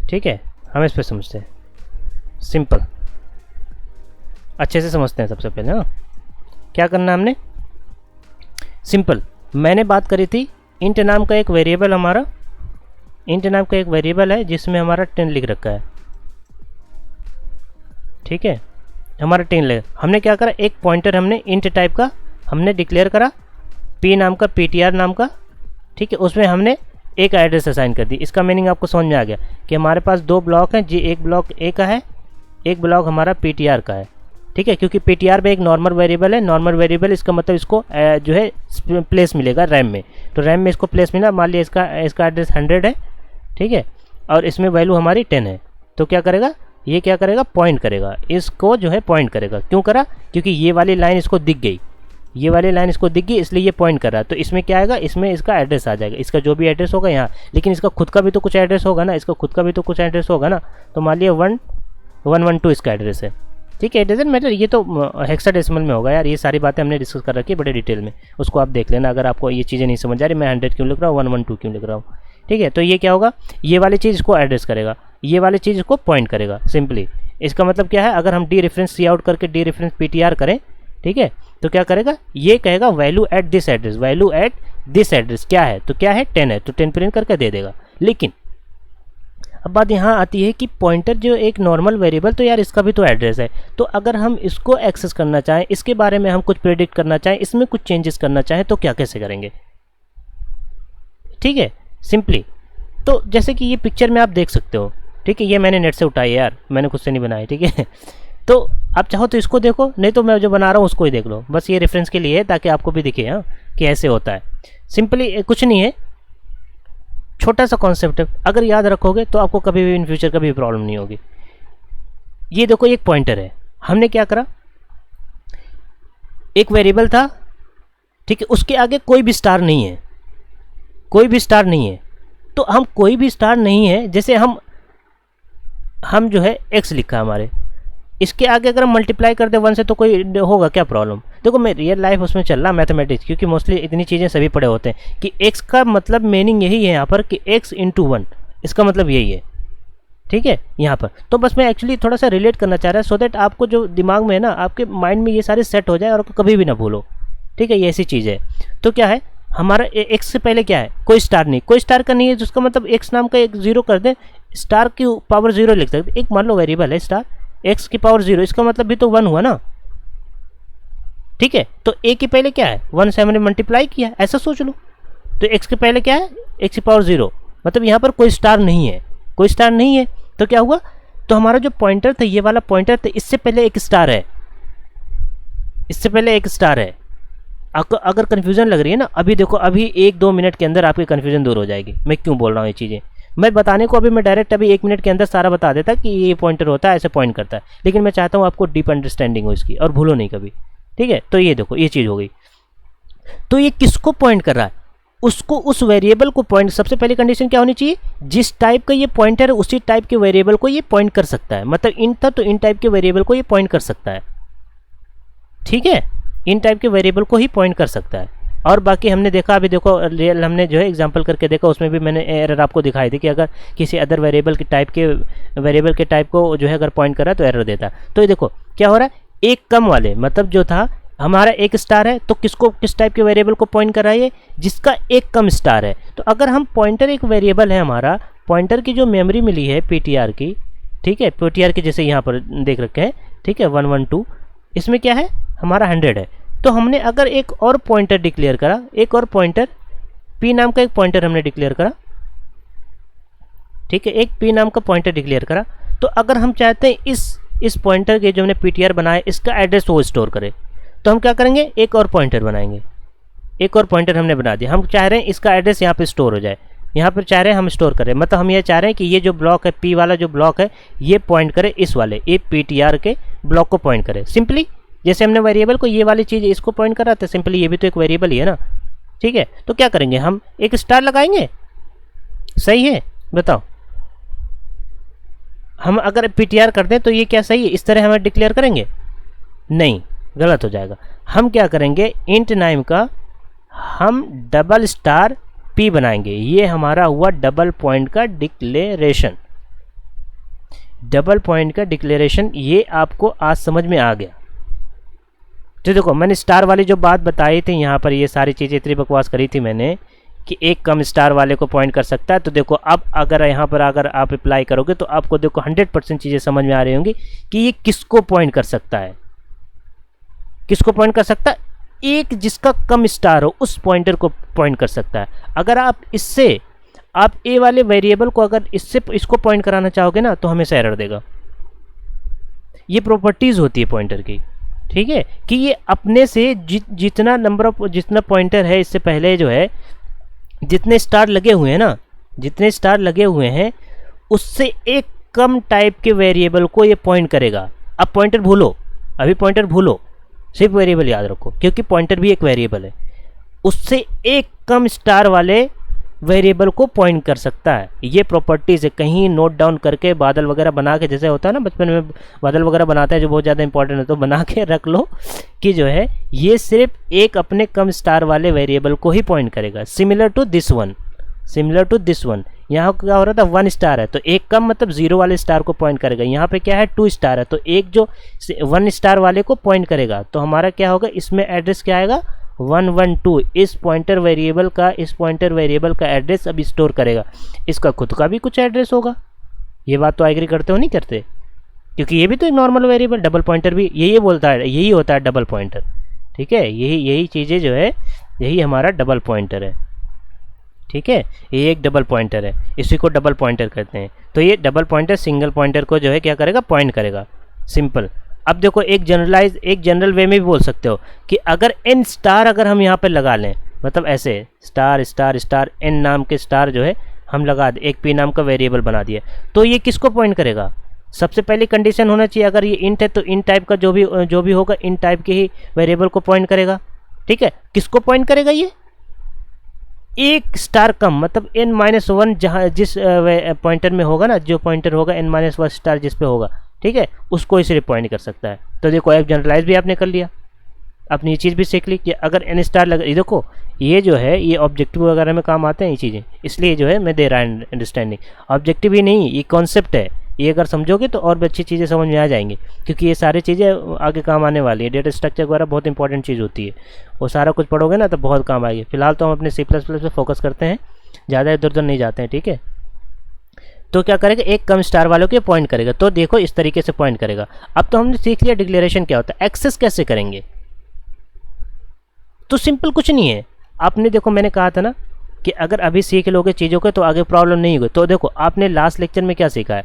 ठीक है। हम इस पे समझते हैं, सिंपल अच्छे से समझते हैं। सबसे पहले ना क्या करना है हमने, सिंपल, मैंने बात करी थी इंट नाम का एक वेरिएबल, हमारा इंट नाम का एक वेरिएबल है जिसमें हमारा 10 लिख रखा है, ठीक है। हमारा 10 लिख, हमने क्या करा, एक पॉइंटर हमने इंट टाइप का हमने डिक्लेयर करा, पी नाम का, PTR नाम का, ठीक है। उसमें हमने एक एड्रेस असाइन कर दी। इसका मीनिंग आपको समझ में आ गया कि हमारे पास दो ब्लॉक हैं जी, एक ब्लॉक A का है, एक ब्लॉक हमारा PTR का है, ठीक है। क्योंकि PTR में एक नॉर्मल वेरिएबल है, नॉर्मल वेरिएबल इसका मतलब इसको जो है प्लेस मिलेगा रैम में, तो रैम में इसको प्लेस मिला, मान लिया इसका एड्रेस 100 है, ठीक है, और इसमें वैल्यू हमारी 10 है। तो क्या करेगा, ये क्या करेगा, पॉइंट करेगा, इसको जो है पॉइंट करेगा। क्यों करा, क्योंकि ये वाली लाइन इसको दिख गई, ये वाली लाइन इसको दिख गई, इसलिए ये पॉइंट कर रहा है। तो इसमें क्या आएगा, इसमें इसका एड्रेस आ जाएगा, इसका जो भी एड्रेस होगा यहाँ, लेकिन इसका खुद का भी तो कुछ एड्रेस होगा ना, इसका खुद का भी तो कुछ एड्रेस होगा ना। तो मान लिया 112 इसका एड्रेस है, ठीक है। इट डजंट मैटर, ये तो हेक्साडेसिमल में होगा यार, ये सारी बातें हमने डिस्कस कर रखी है बड़े डिटेल में, उसको आप देख लेना। अगर आपको ये चीज़ें नहीं समझ आ रही, मैं 100 क्यों लिख रहा हूँ, 112 क्यों लिख रहा हूँ, ठीक है। तो ये क्या होगा, ये वाली चीज़ इसको एड्रेस करेगा, ये वाली चीज़ इसको पॉइंट करेगा सिंपली। इसका मतलब क्या है, अगर हम डी रेफरेंस सी आउट करके डी रेफरेंस PTR करें, ठीक है, तो क्या करेगा, ये कहेगा value at this address, value at this address क्या है, तो क्या है 10 है, तो 10 प्रिंट करके दे देगा। लेकिन अब बात यहाँ आती है कि पॉइंटर जो एक नॉर्मल वेरिएबल, तो यार इसका भी तो एड्रेस है, तो अगर हम इसको एक्सेस करना चाहें, इसके बारे में हम कुछ प्रेडिक्ट करना चाहें, इसमें कुछ चेंजेस करना चाहें, तो क्या कैसे करेंगे, ठीक है, सिंपली। तो जैसे कि ये पिक्चर में आप देख सकते हो, ठीक है, ये मैंने नेट से उठाई है यार, मैंने खुद से नहीं बनाया, ठीक है। तो आप चाहो तो इसको देखो, नहीं तो मैं जो बना रहा हूँ उसको ही देख लो, बस ये रेफरेंस के लिए है ताकि आपको भी दिखे हाँ कि ऐसे होता है। सिंपली कुछ नहीं है, छोटा सा कॉन्सेप्ट है, अगर याद रखोगे तो आपको कभी भी इन फ्यूचर कभी भी प्रॉब्लम नहीं होगी। ये देखो एक पॉइंटर है, हमने क्या करा, एक वेरिएबल था, ठीक है, उसके आगे कोई भी स्टार नहीं है, कोई भी स्टार नहीं है। तो हम कोई भी स्टार नहीं है, जैसे हम जो है x लिखा हमारे, इसके आगे अगर हम मल्टीप्लाई कर दे 1 से तो कोई होगा क्या प्रॉब्लम। देखो मैं रियल लाइफ उसमें चल रहा मैथमेटिक्स, क्योंकि मोस्टली इतनी चीज़ें सभी पढ़े होते हैं कि x का मतलब मीनिंग यही है यहाँ पर कि x × 1, इसका मतलब यही है, ठीक है यहाँ पर। तो बस मैं एक्चुअली थोड़ा सा रिलेट करना चाह रहा है, सो दैट आपको जो दिमाग में है ना, आपके माइंड में ये सारे सेट हो जाए और आपको कभी भी ना भूलो, ठीक है, ये ऐसी चीज़ है। तो क्या है, हमारा x से पहले क्या है, कोई स्टार नहीं, कोई स्टार का नहीं है, जिसका मतलब x नाम का एक 0 कर दें, स्टार की पावर 0 लिख सकते। एक मान लो वेरिएबल है स्टार, x की पावर 0, इसका मतलब भी तो 1 हुआ ना, ठीक है। तो a के पहले क्या है, 1 से हमने मल्टीप्लाई किया, ऐसा सोच लो। तो x के पहले क्या है, x की पावर 0, मतलब यहाँ पर कोई स्टार नहीं है, कोई स्टार नहीं है। तो क्या हुआ, तो हमारा जो पॉइंटर था, ये वाला पॉइंटर था, इससे पहले एक स्टार है, इससे पहले एक स्टार है। अगर कन्फ्यूजन लग रही है ना, अभी देखो, अभी 1-2 मिनट के अंदर आपकी कन्फ्यूजन दूर हो जाएगी। मैं क्यों बोल रहा हूँ ये चीज़ें, मैं बताने को अभी मैं डायरेक्ट अभी 1 मिनट के अंदर सारा बता देता कि ये पॉइंटर होता है, ऐसे पॉइंट करता है, लेकिन मैं चाहता हूँ आपको डीप अंडरस्टैंडिंग हो इसकी और भूलो नहीं कभी, ठीक है। तो ये देखो, ये चीज़ हो गई। तो ये किसको पॉइंट कर रहा है, उसको, उस वेरिएबल को पॉइंट। सबसे पहली कंडीशन क्या होनी चाहिए, जिस टाइप का ये पॉइंटर है उसी टाइप के वेरिएबल को ये पॉइंट कर सकता है। मतलब इन था तो इन टाइप के वेरिएबल को ये पॉइंट कर सकता है, ठीक है, इन टाइप के वेरिएबल को ही पॉइंट कर सकता है। और बाकी हमने देखा, अभी देखो रियल हमने जो है एग्जांपल करके देखा, उसमें भी मैंने एरर आपको दिखाई थी कि अगर किसी अदर वेरिएबल के टाइप को जो है अगर पॉइंट करा तो एरर देता। तो ये देखो क्या हो रहा है, एक कम वाले, मतलब जो था हमारा एक स्टार है तो किस टाइप के वेरिएबल को पॉइंट कर रहा है, जिसका एक कम स्टार है। तो अगर हम पॉइंटर एक वेरिएबल है हमारा, पॉइंटर की जो मेमोरी मिली है पीटीआर की, ठीक है, पीटीआर के जैसे यहाँ पर देख रखे हैं, ठीक है, 112, इसमें क्या है हमारा 100 है। तो हमने अगर एक और पॉइंटर डिक्लेयर करा, एक और पॉइंटर पी नाम का एक पॉइंटर हमने डिक्लेयर करा, ठीक है, एक पी नाम का पॉइंटर डिक्लेयर करा। तो अगर हम चाहते हैं इस पॉइंटर के जो हमने पीटीआर बनाया इसका एड्रेस वो स्टोर करे, तो हम क्या करेंगे, एक और पॉइंटर बनाएंगे। एक और पॉइंटर हमने बना दिया, हम चाह रहे हैं इसका एड्रेस यहाँ पे स्टोर हो जाए, यहाँ पर चाह रहे हैं हम स्टोर करें, मतलब हम ये चाह रहे हैं कि ये जो ब्लॉक है पी वाला जो ब्लॉक है ये पॉइंट करे इस वाले ए पीटीआर के ब्लॉक को पॉइंट करे। सिंपली जैसे हमने वेरिएबल को ये वाली चीज़ इसको पॉइंट करा था, सिंपली ये भी तो एक वेरिएबल ही है ना, ठीक है। तो क्या करेंगे, हम एक स्टार लगाएंगे, सही है, बताओ। हम अगर पीटीआर कर दें तो ये क्या सही है, इस तरह हमें डिक्लेयर करेंगे, नहीं, गलत हो जाएगा। हम क्या करेंगे, इंट नाम का हम डबल स्टार पी बनाएंगे, ये हमारा हुआ डबल पॉइंट का डिक्लेरेशन। डबल पॉइंट का डिक्लेरेशन ये आपको आज समझ में आ गया। तो देखो मैंने स्टार वाली जो बात बताई थी यहाँ पर, ये सारी चीज़ें इतनी बकवास करी थी मैंने कि एक कम स्टार वाले को पॉइंट कर सकता है। तो देखो अब अगर यहाँ पर अगर आप अप्लाई करोगे तो आपको देखो 100% चीज़ें समझ में आ रही होंगी कि ये किसको पॉइंट कर सकता है, किसको पॉइंट कर सकता है, एक जिसका कम स्टार हो उस पॉइंटर को पॉइंट कर सकता है। अगर आप इससे आप ए वाले वेरिएबल को अगर इससे इसको पॉइंट कराना चाहोगे ना तो हमेशा एरर देगा। ये प्रॉपर्टीज होती है पॉइंटर की, ठीक है, कि ये अपने से जितना नंबर ऑफ जितना पॉइंटर है इससे पहले जो है जितने स्टार लगे हुए हैं ना, जितने स्टार लगे हुए हैं उससे एक कम टाइप के वेरिएबल को ये पॉइंट करेगा। अब पॉइंटर भूलो, अभी पॉइंटर भूलो, सिर्फ वेरिएबल याद रखो क्योंकि पॉइंटर भी एक वेरिएबल है। उससे एक कम स्टार वाले वेरिएबल को पॉइंट कर सकता है। ये प्रॉपर्टीज है, कहीं नोट डाउन करके बादल वगैरह बना के, जैसे होता है ना बचपन में बादल वगैरह बनाते हैं जो बहुत ज़्यादा इंपॉर्टेंट है, तो बना के रख लो कि जो है ये सिर्फ एक अपने कम स्टार वाले वेरिएबल को ही पॉइंट करेगा। Similar to this one, similar to this one, यहाँ क्या हो रहा था 1 स्टार है तो एक कम मतलब 0 वाले स्टार को पॉइंट करेगा। यहाँ पे क्या है 2 स्टार है तो एक जो 1 स्टार वाले को पॉइंट करेगा। तो हमारा क्या होगा, इसमें एड्रेस क्या आएगा 112, इस पॉइंटर वेरिएबल का एड्रेस अब स्टोर करेगा। इसका खुद का भी कुछ एड्रेस होगा, ये बात तो एग्री करते हो नहीं करते, क्योंकि ये भी तो एक नॉर्मल वेरिएबल, डबल पॉइंटर भी यही बोलता है, यही होता है डबल पॉइंटर, ठीक है, यही चीज़ें जो है यही हमारा डबल पॉइंटर है, ठीक है, ये एक डबल पॉइंटर है, इसी को डबल पॉइंटर कहते हैं। तो ये डबल पॉइंटर सिंगल पॉइंटर को जो है क्या करेगा, पॉइंट करेगा, सिंपल। अब देखो एक जनरल वे में भी बोल सकते हो कि अगर n स्टार अगर हम यहाँ पे लगा लें, मतलब ऐसे स्टार स्टार स्टार n नाम के स्टार जो है हम लगा दे, एक p नाम का वेरिएबल बना दिया, तो ये किसको पॉइंट करेगा, सबसे पहले कंडीशन होना चाहिए अगर ये इंट है तो इन टाइप का जो भी होगा इन टाइप के ही वेरिएबल को पॉइंट करेगा, ठीक है। किसको पॉइंट करेगा, ये एक स्टार कम मतलब n-1 जहाँ जिस पॉइंटर में होगा ना, जो पॉइंटर होगा n-1 स्टार जिस पे होगा, ठीक है, उसको ही सिर्फ पॉइंट कर सकता है। तो देखो एक जनरलाइज भी आपने कर लिया, अपनी ये चीज़ भी सीख ली कि अगर n स्टार लगा, देखो ये जो है ये ऑब्जेक्टिव वगैरह में काम आते हैं ये चीज़ें, इसलिए जो है मैं दे रहा हूँ अंडरस्टैंडिंग। ऑब्जेक्टिव ही नहीं, ये कॉन्सेप्ट है, ये अगर समझोगे तो और भी अच्छी चीज़ें समझ में आ जाएंगी, क्योंकि ये सारी चीज़ें आगे काम आने वाली है। डेटा स्ट्रक्चर वगैरह बहुत इंपॉर्टेंट चीज़ होती है, वो सारा कुछ पढ़ोगे ना तो बहुत काम आएगी। फिलहाल तो हम अपने C++ पे फोकस करते हैं, ज़्यादा इधर उधर नहीं जाते हैं, ठीक है। तो क्या करेगा, एक कम स्टार वालों के पॉइंट करेगा, तो देखो इस तरीके से पॉइंट करेगा। अब तो हमने सीख लिया डिक्लेरेशन क्या होता है, एक्सेस कैसे करेंगे। तो सिंपल कुछ नहीं है, आपने देखो मैंने कहा था ना कि अगर अभी सीख लोगे चीज़ों को तो आगे प्रॉब्लम नहीं होगी। तो देखो आपने लास्ट लेक्चर में क्या सीखा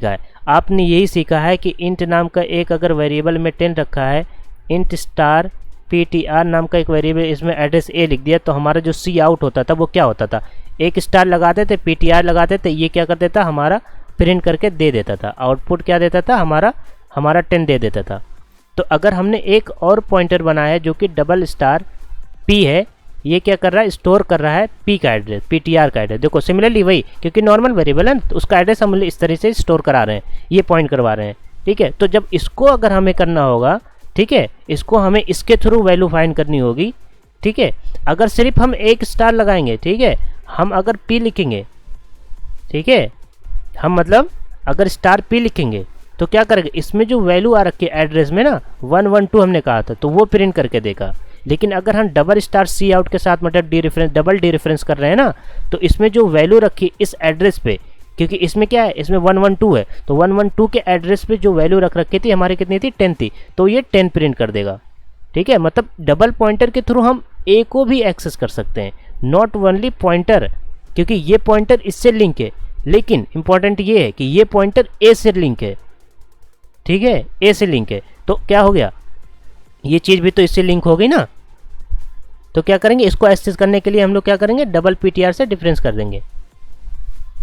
है, आपने यही सीखा है कि इंट नाम का एक अगर वेरिएबल में 10 रखा है, इंट स्टार ptr नाम का एक वेरिएबल, इसमें एड्रेस a लिख दिया, तो हमारा जो सी आउट होता था वो क्या होता था, एक स्टार लगाते थे ptr लगाते थे, ये क्या कर देता हमारा प्रिंट करके दे देता था, आउटपुट क्या देता था हमारा 10 दे देता था। तो अगर हमने एक और पॉइंटर बनाया है जो कि डबल स्टार p है, ये क्या कर रहा है, स्टोर कर रहा है p का एड्रेस, ptr का एड्रेस। देखो सिमिलरली वही, क्योंकि नॉर्मल वेरिएबल है तो उसका एड्रेस हम इस तरह से स्टोर करा रहे हैं, ये पॉइंट करवा रहे हैं, ठीक है। तो जब इसको अगर हमें करना होगा, ठीक है, इसको हमें इसके थ्रू वैल्यू फाइंड करनी होगी, ठीक है। अगर सिर्फ हम एक स्टार लगाएंगे, ठीक है, हम अगर p लिखेंगे, ठीक है, हम मतलब अगर स्टार p लिखेंगे तो क्या करेगा, इसमें जो वैल्यू आ रखी है एड्रेस में ना 112 हमने कहा था, तो वो प्रिंट करके देगा। लेकिन अगर हम डबल स्टार सी आउट के साथ मतलब D reference double D reference कर रहे हैं ना, तो इसमें जो वैल्यू रखी इस एड्रेस पे, क्योंकि इसमें क्या है, इसमें 112 है, तो 112 के एड्रेस पे जो वैल्यू रख रखी थी हमारी कितनी थी, 10 थी, तो ये 10 प्रिंट कर देगा। ठीक है, मतलब डबल पॉइंटर के थ्रू हम ए को भी एक्सेस कर सकते हैं, नॉट ओनली पॉइंटर, क्योंकि ये पॉइंटर इससे लिंक है, लेकिन इंपॉर्टेंट ये है कि ये पॉइंटर ए से लिंक है। ठीक है, ए से लिंक है, तो क्या हो गया, ये चीज़ भी तो इससे लिंक हो गई ना। तो क्या करेंगे, इसको एक्सेस करने के लिए हम लोग क्या करेंगे, डबल पीटीआर से डिफरेंस कर देंगे।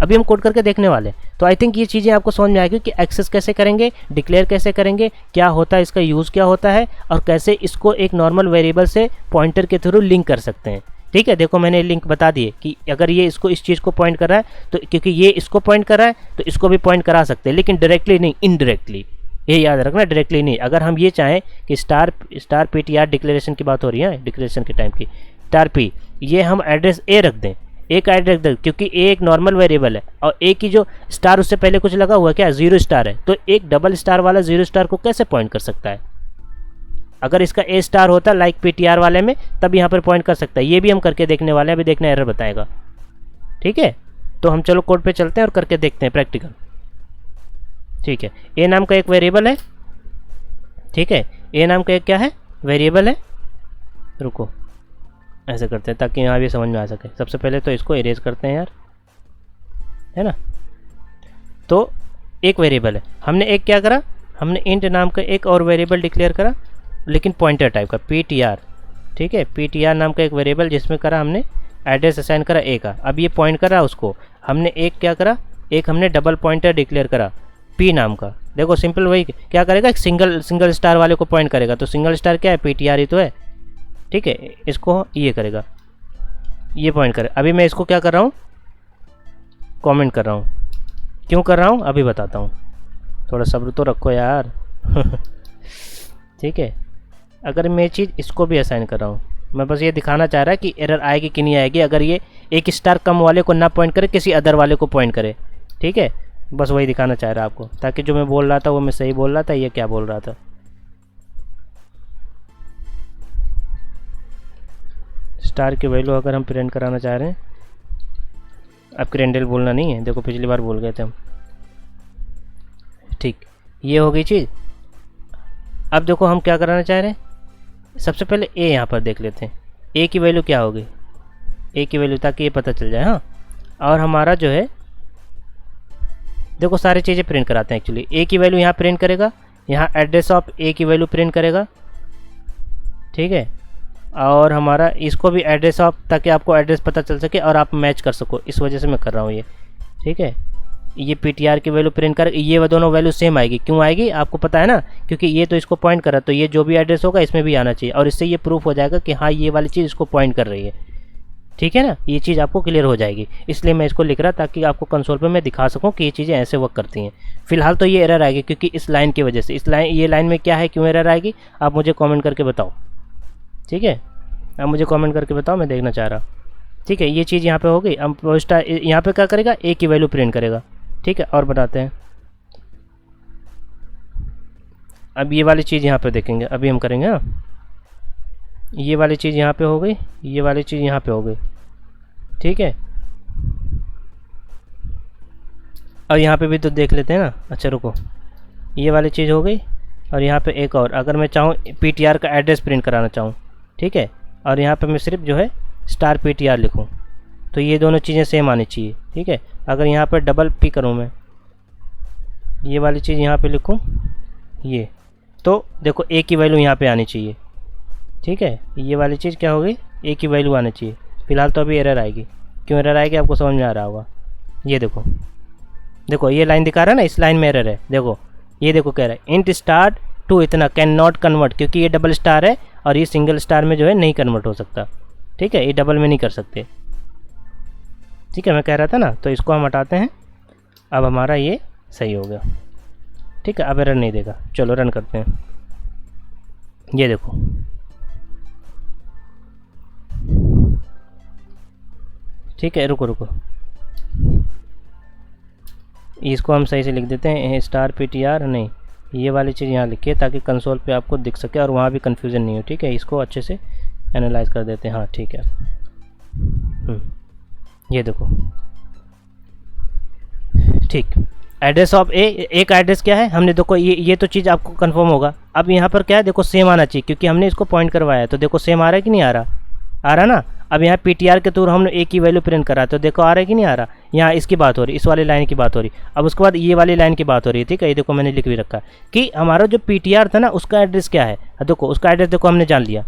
अभी हम कोड करके देखने वाले हैं। तो आई थिंक ये चीज़ें आपको समझ में आएगी कि एक्सेस कैसे करेंगे, डिक्लेयर कैसे करेंगे, क्या होता है, इसका यूज़ क्या होता है, और कैसे इसको एक नॉर्मल वेरिएबल से पॉइंटर के थ्रू लिंक कर सकते हैं। ठीक है, देखो मैंने लिंक बता दिए कि अगर ये इसको इस चीज़ को पॉइंट कर रहा है, तो क्योंकि ये इसको पॉइंट कर रहा है तो इसको भी पॉइंट करा सकते हैं, लेकिन डायरेक्टली नहीं, इनडायरेक्टली। ये याद रखना, डायरेक्टली नहीं। अगर हम ये चाहें कि स्टार पीटीआर डिक्लेरेशन की बात हो रही है, डिक्लेरेशन के टाइम की, स्टार पी, ये हम एड्रेस ए रख दें, एक एड्रेस दें, क्योंकि ए एक नॉर्मल वेरिएबल है, और ए की जो स्टार उससे पहले कुछ लगा हुआ है क्या, 0 स्टार है, तो एक डबल स्टार वाला 0 स्टार को कैसे पॉइंट कर सकता है। अगर इसका ए स्टार होता लाइक पीटीआर वाले में, तब यहाँ पर पॉइंट कर सकता है। ये भी हम करके देखने वाले हैं, अभी देखना एरर बताएगा। ठीक है, तो हम चलो कोड पे चलते हैं और करके देखते हैं प्रैक्टिकल। ठीक है, ए नाम का एक वेरिएबल है। ठीक है, ए नाम का एक क्या है, वेरिएबल है। रुको, ऐसे करते हैं ताकि यहाँ भी समझ में आ सके। सबसे पहले तो इसको इरेज करते हैं यार, है ना। तो एक वेरिएबल है, हमने एक क्या करा, हमने इंट नाम का एक और वेरिएबल डिक्लेयर करा, लेकिन पॉइंटर टाइप का, पीटीआर। ठीक है, पीटीआर नाम का एक वेरिएबल, जिसमें करा हमने एड्रेस असाइन करा ए का। अब ये पॉइंट करा उसको, हमने एक क्या करा, एक हमने डबल पॉइंटर डिक्लेयर करा पी नाम का। देखो सिंपल वही क्या करेगा, एक सिंगल स्टार वाले को पॉइंट करेगा, तो सिंगल स्टार क्या है, पीटीआर ही तो है। ठीक है, इसको ये करेगा, ये पॉइंट करे। अभी मैं इसको क्या कर रहा हूँ, कमेंट कर रहा हूँ। क्यों कर रहा हूँ अभी बताता हूँ, थोड़ा सब्र तो रखो यार। ठीक है, अगर मैं चीज़ इसको भी असाइन कर रहा हूँ, मैं बस ये दिखाना चाह रहा है कि एरर आएगी कि नहीं आएगी अगर ये एक स्टार कम वाले को ना पॉइंट करे, किसी अदर वाले को पॉइंट करे। ठीक है, बस वही दिखाना चाह रहा आपको, ताकि जो मैं बोल रहा था वो मैं सही बोल रहा था, ये क्या बोल रहा था। स्टार की वैल्यू अगर हम प्रिंट कराना चाह रहे हैं, अब क्रेंडल बोलना नहीं है, देखो पिछली बार बोल गए थे हम। ठीक, ये हो गई चीज़। अब देखो हम क्या कराना चाह रहे हैं, सबसे पहले ए यहाँ पर देख लेते हैं, ए की वैल्यू क्या होगी, ए की वैल्यू, ताकि ये पता चल जाए। हाँ, और हमारा जो है देखो सारी चीज़ें प्रिंट कराते हैं। एक्चुअली ए की वैल्यू यहाँ प्रिंट करेगा, यहाँ एड्रेस ऑफ ए की वैल्यू प्रिंट करेगा। ठीक है, और हमारा इसको भी एड्रेस ऑफ, ताकि आपको एड्रेस पता चल सके और आप मैच कर सको, इस वजह से मैं कर रहा हूँ ये। ठीक है, ये पीटीआर की वैल्यू प्रिंट कर, ये दोनों वैल्यू सेम आएगी। क्यों आएगी आपको पता है ना, क्योंकि ये तो इसको पॉइंट कर रहा है, तो ये जो भी एड्रेस होगा इसमें भी आना चाहिए, और इससे ये प्रूफ हो जाएगा कि हाँ ये वाली चीज़ इसको पॉइंट कर रही है। ठीक है ना, ये चीज़ आपको क्लियर हो जाएगी, इसलिए मैं इसको लिख रहा ताकि आपको कंसोल पे मैं दिखा सकूं कि ये चीज़ें ऐसे वर्क करती हैं। फिलहाल तो ये एरर आएगी क्योंकि इस लाइन की वजह से, ये लाइन में क्या है, क्यों एरर आएगी, आप मुझे कमेंट करके बताओ। ठीक है, आप मुझे कमेंट करके बताओ, मैं देखना चाह रहा। ठीक है, ये चीज़ यहाँ पे हो गई। अब स्टार यहाँ पे क्या करेगा, ए की वैल्यू प्रिंट करेगा। ठीक है, और बताते हैं। अब ये वाली चीज़ यहाँ पे देखेंगे, अभी हम करेंगे। हाँ, ये वाली चीज़ यहाँ पे हो गई, ये वाली चीज़ यहाँ पे हो गई। ठीक है, और यहाँ पे भी तो देख लेते हैं ना। अच्छा रुको, ये वाली चीज़ हो गई, और यहाँ पे एक और, अगर मैं चाहूँ पीटीआर का एड्रेस प्रिंट कराना चाहूँ, ठीक है, और यहाँ पे मैं सिर्फ जो है स्टार पीटीआर लिखूँ, तो ये दोनों चीज़ें सेम आनी चाहिए। ठीक है, अगर यहाँ पर डबल पी करूँ मैं, ये वाली चीज़ यहाँ पे लिखूँ ये, तो देखो ए की वैल्यू यहाँ पे आनी चाहिए। ठीक है, ये वाली चीज़ क्या होगी, ए की वैल्यू आनी चाहिए। फिलहाल तो अभी एरर आएगी, क्यों एरर आएगी आपको समझ में आ रहा होगा। ये देखो, देखो ये लाइन दिखा रहा है ना, इस लाइन में एरर है। देखो ये देखो कह रहा है इंट स्टार टू इतना कैन नॉट कन्वर्ट, क्योंकि ये डबल स्टार है और ये सिंगल स्टार में जो है नहीं कन्वर्ट हो सकता। ठीक है, ये डबल में नहीं कर सकते। ठीक है, मैं कह रहा था ना, तो इसको हम हटाते हैं। अब हमारा ये सही हो गया। ठीक है, अब एरर नहीं देगा। चलो रन करते हैं। ये देखो, ठीक है, रुको रुको, इसको हम सही से लिख देते हैं स्टार PTR, नहीं ये वाली चीज़ यहाँ लिखिए ताकि कंसोल पे आपको दिख सके और वहाँ भी कन्फ्यूज़न नहीं हो। ठीक है, इसको अच्छे से एनालाइज कर देते हैं। हाँ ठीक है, ये देखो ठीक। एड्रेस ऑफ एक एड्रेस क्या है हमने, देखो ये तो चीज़ आपको कंफर्म होगा। अब यहाँ पर क्या है, देखो सेम आना चाहिए क्योंकि हमने इसको पॉइंट करवाया है। तो देखो सेम आ रहा है कि नहीं आ रहा, आ रहा ना। अब यहाँ PTR के थ्रू हमने एक ही वैल्यू प्रिंट करा, तो देखो आ रहा है कि नहीं आ रहा। यहाँ इसकी बात हो रही, इस वाली लाइन की बात हो रही। अब उसके बाद ये वाली लाइन की बात हो रही है। ठीक है, ये देखो मैंने लिख भी रखा कि हमारा जो PTR था ना उसका एड्रेस क्या है। देखो उसका एड्रेस देखो हमने जान लिया।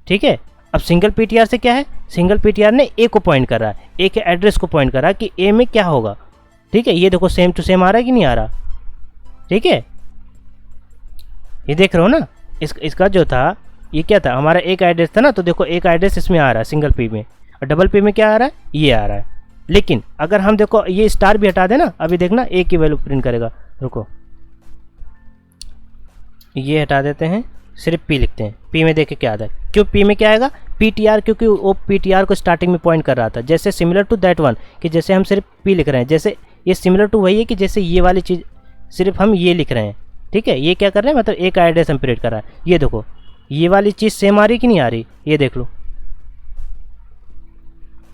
ठीक है, अब सिंगल PTR से क्या है, सिंगल PTR ने A को पॉइंट कर रहा है, A के एड्रेस को पॉइंट कर रहा है कि A में क्या होगा। ठीक है, ये देखो सेम टू सेम आ रहा है कि नहीं आ रहा। ठीक है, ये देख रहे हो ना। इसका जो था ये क्या था, हमारा एक एड्रेस था ना, तो देखो एक एड्रेस इसमें आ रहा है सिंगल P में, और डबल P में क्या आ रहा है, ये आ रहा है। लेकिन अगर हम देखो ये स्टार भी हटा देना, अभी देखना A की वैल्यू प्रिंट करेगा। रुको ये हटा देते हैं, सिर्फ P लिखते हैं। P में देखे क्या आता है, क्यों P में क्या आएगा, PTR, क्योंकि वो PTR को स्टार्टिंग में पॉइंट कर रहा था। जैसे सिमिलर टू दैट वन, कि जैसे हम सिर्फ P लिख रहे हैं, जैसे ये सिमिलर टू वही है कि जैसे ये वाली चीज़ सिर्फ हम ये लिख रहे हैं। ठीक है, ये क्या कर रहे हैं, मतलब एक एड्रेस हम प्रिंट कर रहा है। ये देखो ये वाली चीज़ सेम आ रही कि नहीं आ रही, ये देख लो।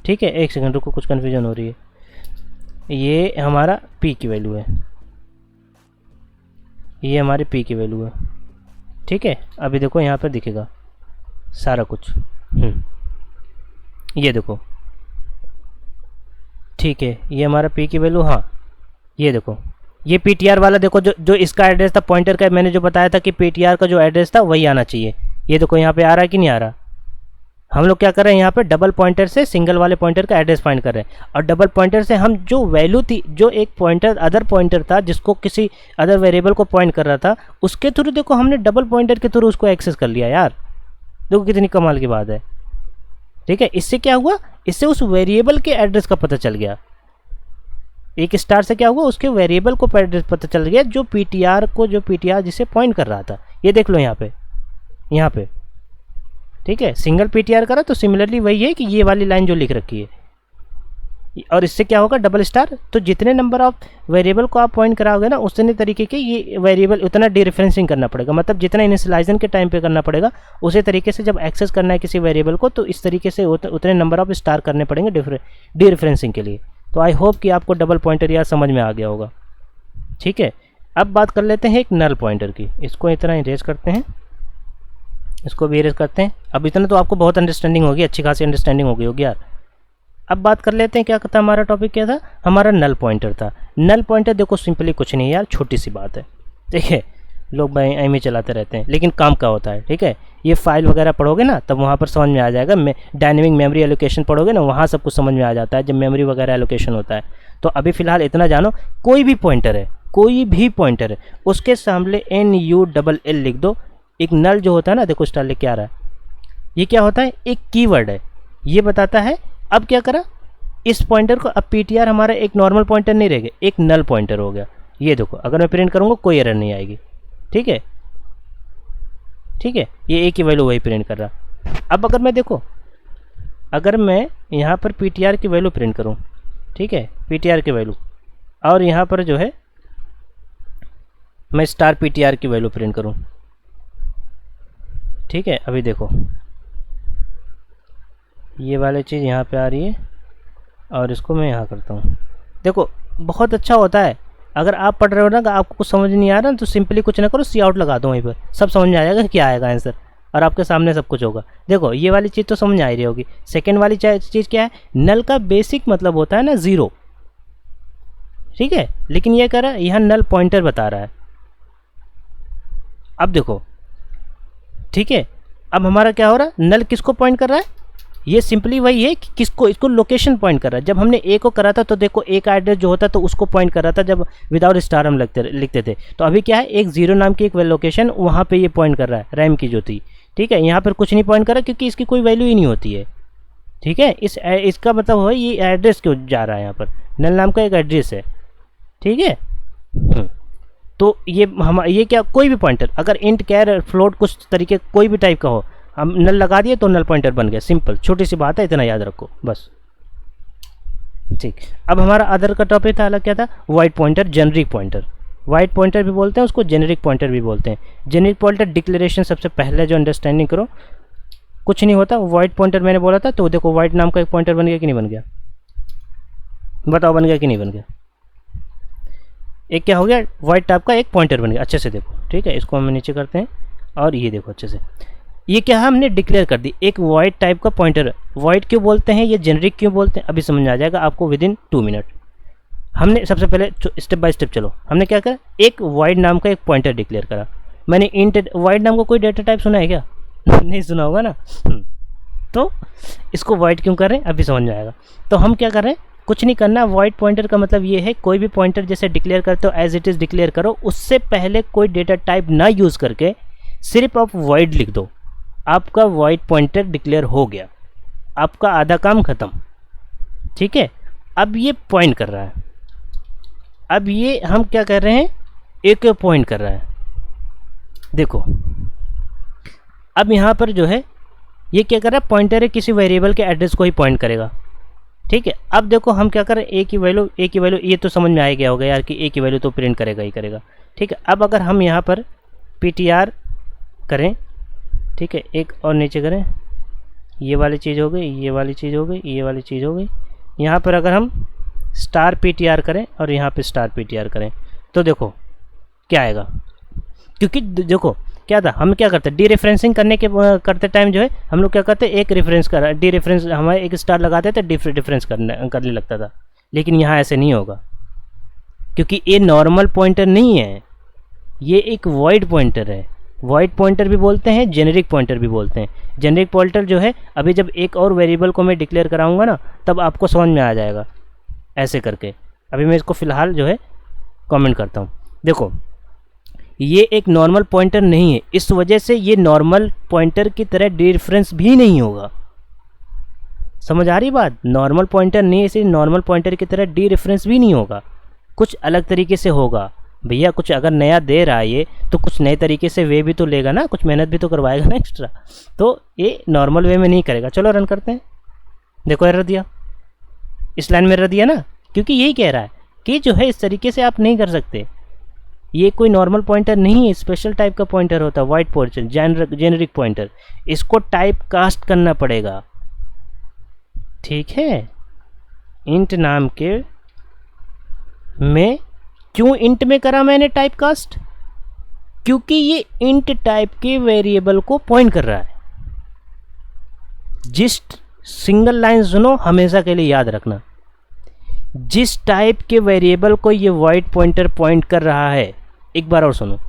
ठीक है, एक सेकंड रुको, कुछ कन्फ्यूजन हो रही है। ये हमारा P की वैल्यू है, ये हमारी P की वैल्यू है। ठीक है, अभी देखो यहाँ पर दिखेगा सारा कुछ। ये देखो ठीक है, ये हमारा P की वैल्यू। हाँ ये देखो ये PTR वाला देखो, जो इसका एड्रेस था पॉइंटर का, मैंने जो बताया था कि PTR का जो एड्रेस था वही आना चाहिए। ये देखो यहाँ पे आ रहा है कि नहीं आ रहा। हम लोग क्या कर रहे हैं, यहाँ पे डबल पॉइंटर से सिंगल वाले पॉइंटर का एड्रेस फाइंड कर रहे हैं, और डबल पॉइंटर से हम जो वैल्यू थी, जो एक पॉइंटर अदर पॉइंटर था जिसको किसी अदर वेरिएबल को पॉइंट कर रहा था, उसके थ्रू देखो हमने डबल पॉइंटर के थ्रू उसको एक्सेस कर लिया। यार देखो कितनी कमाल की बात है। ठीक है, इससे क्या हुआ, इससे उस वेरिएबल के एड्रेस का पता चल गया। एक स्टार से क्या हुआ, उसके वेरिएबल को एड्रेस पता चल गया, जो PTR जिसे पॉइंट कर रहा था। ये देख लो यहाँ पे। ठीक है, सिंगल PTR करा तो सिमिलरली वही है कि ये वाली लाइन जो लिख रखी है। और इससे क्या होगा, डबल स्टार। तो जितने नंबर ऑफ वेरिएबल को आप पॉइंट कराओगे ना, उतने तरीके के ये वेरिएबल उतना डीरेफरेंसिंग करना पड़ेगा। मतलब जितना इनिशियलाइजेशन के टाइम पे करना पड़ेगा, उसी तरीके से जब एक्सेस करना है किसी वेरिएबल को, तो इस तरीके से उतने नंबर ऑफ स्टार करने पड़ेंगे डीरेफरेंसिंग के लिए। तो आई होप कि आपको डबल पॉइंटर यार समझ में आ गया होगा। ठीक है, अब बात कर लेते हैं एक नल पॉइंटर की। इसको इतना इरेज करते हैं, इसको भी इरेज करते हैं। अब इतना तो आपको बहुत अंडरस्टैंडिंग होगी, अच्छी खासी अंडरस्टैंडिंग हो गई होगी यार। अब बात कर लेते हैं क्या था, हमारा टॉपिक क्या था, हमारा नल पॉइंटर था। नल पॉइंटर देखो सिंपली कुछ नहीं यार, छोटी सी बात है। ठीक है, लोग भाई एम ही चलाते रहते हैं, लेकिन काम का होता है। ठीक है, ये फाइल वगैरह पढ़ोगे ना तब वहाँ पर समझ में आ जाएगा। डायनेमिक मेमोरी एलोकेशन पढ़ोगे ना, वहाँ सब कुछ समझ में आ जाता है जब मेमोरी वगैरह एलोकेशन होता है। तो अभी फ़िलहाल इतना जानो, कोई भी पॉइंटर है, उसके सामने NULL लिख दो। एक नल जो होता है ना, देखो स्टार लिख के आ रहा है, ये क्या होता है, एक कीवर्ड है, ये बताता है। अब क्या करा, इस पॉइंटर को, अब PTR हमारा एक नॉर्मल पॉइंटर नहीं रहेगा, एक नल पॉइंटर हो गया। ये देखो अगर मैं प्रिंट करूँगा कोई एरर नहीं आएगी। ठीक है, ये एक ही वैल्यू वही प्रिंट कर रहा। अब अगर मैं देखो, अगर मैं यहाँ पर PTR की वैल्यू प्रिंट करूँ, ठीक है, PTR की वैल्यू, और यहाँ पर जो है मैं स्टार PTR की वैल्यू प्रिंट करूँ। ठीक है, अभी देखो ये वाली चीज़ यहाँ पे आ रही है, और इसको मैं यहाँ करता हूँ। देखो बहुत अच्छा होता है। अगर आप पढ़ रहे हो ना, अगर आपको कुछ समझ नहीं आ रहा तो सिंपली कुछ ना करो, सी आउट लगा दो, वहीं पर सब समझ में आ जाएगा क्या आएगा आंसर, और आपके सामने सब कुछ होगा। देखो ये वाली चीज़ तो समझ आ ही रही होगी। सेकेंड वाली चीज़ क्या है, नल का बेसिक मतलब होता है ना ज़ीरो। ठीक है, लेकिन ये कह रहा है यहाँ नल पॉइंटर बता रहा है। अब देखो, ठीक है, अब हमारा क्या हो रहा है, नल किसको पॉइंट कर रहा है, ये सिंपली वही है कि किसको, इसको लोकेशन पॉइंट कर रहा है। जब हमने ए को करा था तो देखो एक एड्रेस जो होता तो उसको पॉइंट कर रहा था, जब विदाउट स्टार हम लिखते थे। तो अभी क्या है, एक जीरो नाम की एक लोकेशन वहाँ पे ये पॉइंट कर रहा है, रैम की जो थी। ठीक है, यहाँ पर कुछ नहीं पॉइंट कर रहा क्योंकि इसकी कोई वैल्यू ही नहीं होती है। ठीक है, इसका मतलब हो ये एड्रेस क्यों जा रहा है, यहाँ पर नल नाम का एक एड्रेस है। ठीक है, तो ये क्या, कोई भी पॉइंटर अगर इंट कैर फ्लोट कुछ तरीके कोई भी टाइप का हो, हम नल लगा दिए तो नल पॉइंटर बन गया। सिंपल छोटी सी बात है, इतना याद रखो बस। ठीक, अब हमारा अदर का टॉपिक था, अलग क्या था, white pointer, generic pointer. White pointer भी बोलते हैं उसको, जेनरिक पॉइंटर भी बोलते हैं। जेनरिक पॉइंटर डिक्लेरेशन सबसे पहले जो अंडरस्टैंडिंग करो, कुछ नहीं होता। वाइट पॉइंटर मैंने बोला था, तो देखो वाइट नाम का एक पॉइंटर बन गया कि नहीं बन गया, बताओ बन गया कि नहीं बन गया। एक क्या हो गया, वाइट टाइप का एक पॉइंटर बन गया। अच्छे से देखो, ठीक है, इसको हम नीचे करते हैं और ये देखो अच्छे से, ये क्या है, हमने डिक्लेयर कर दी एक वाइट टाइप का पॉइंटर। वाइट क्यों बोलते हैं, ये जेनरिक क्यों बोलते हैं, अभी समझ में आ जाएगा आपको विद इन 2 मिनट। हमने सबसे पहले स्टेप बाय स्टेप चलो, हमने क्या करा, एक वाइड नाम का एक पॉइंटर डिक्लेयर करा। मैंने इंट वाइड नाम का कोई डेटा टाइप सुना है क्या? नहीं सुना होगा ना। तो इसको वाइड क्यों कर रहे हैं अभी समझ में आएगा। तो हम क्या कर रहे हैं, कुछ नहीं करना। वाइड पॉइंटर का मतलब ये है, कोई भी पॉइंटर जैसे डिक्लेयर करते हो एज इट इज़ डिक्लेयर करो, उससे पहले कोई डेटा टाइप ना यूज़ करके सिर्फ आप वाइड लिख दो, आपका वाइड पॉइंटर डिक्लेयर हो गया, आपका आधा काम खत्म। ठीक है, अब ये पॉइंट कर रहा है, अब ये हम क्या कर रहे हैं, एक पॉइंट कर रहा है। देखो अब यहाँ पर जो है ये क्या कर रहा है, पॉइंटर है किसी वेरिएबल के एड्रेस को ही पॉइंट करेगा। ठीक है, अब देखो हम क्या करें, ए की वैल्यू ये तो समझ में आ गया होगा यार कि ए की वैल्यू तो प्रिंट करेगा ही करेगा। ठीक है, अब अगर हम यहाँ पर ptr करें, ठीक है, एक और नीचे करें, ये वाली चीज़ हो गई, ये वाली चीज़ हो गई, ये वाली चीज़ हो गई। यहाँ पर अगर हम $ptr करें और यहाँ पे $ptr करें तो देखो क्या आएगा, क्योंकि देखो क्या था, हम क्या करते हैं डीरेफरेंसिंग करते टाइम जो है हम लोग क्या करते हैं, एक रेफरेंस कर डीरेफरेंस हमारे एक स्टार लगाते थे, डिफरेंस करने लगता था। लेकिन यहाँ ऐसे नहीं होगा, क्योंकि ये नॉर्मल पॉइंटर नहीं है, ये एक वाइड पॉइंटर है। वाइड पॉइंटर भी बोलते हैं, जेनेरिक पॉइंटर भी बोलते हैं। जेनेरिक पॉइंटर जो है, अभी जब एक और वेरिएबल को मैं डिक्लेयर कराऊंगा ना, तब आपको समझ में आ जाएगा ऐसे करके। अभी मैं इसको फ़िलहाल जो है कमेंट करता हूँ। देखो ये एक नॉर्मल पॉइंटर नहीं है, इस वजह से ये नॉर्मल पॉइंटर की तरह डिफरेंस भी नहीं होगा। समझ आ रही बात, नॉर्मल पॉइंटर नहीं है, इसलिए नॉर्मल पॉइंटर की तरह डी रेफरेंस भी नहीं होगा, कुछ अलग तरीके से होगा। भैया कुछ अगर नया दे रहा है ये, तो कुछ नए तरीके से वे भी तो लेगा ना, कुछ मेहनत भी तो करवाएगा ना एक्स्ट्रा, तो ये नॉर्मल वे में नहीं करेगा। चलो रन करते हैं, देखो एरर दिया, इस लाइन में एरर दिया ना, क्योंकि यही कह रहा है कि जो है इस तरीके से आप नहीं कर सकते, ये कोई नॉर्मल पॉइंटर नहीं है, स्पेशल टाइप का पॉइंटर होता है वाइट पॉइंटर, जेनरिक पॉइंटर, इसको टाइप कास्ट करना पड़ेगा। ठीक है, इंट नाम के में क्यों इंट में करा मैंने टाइप कास्ट, क्योंकि ये इंट टाइप के वेरिएबल को पॉइंट कर रहा है। जिस सिंगल लाइन सुनो, हमेशा के लिए याद रखना, जिस टाइप के वेरिएबल को ये वाइट पॉइंटर पॉइंट कर रहा है, एक बार और सुनो,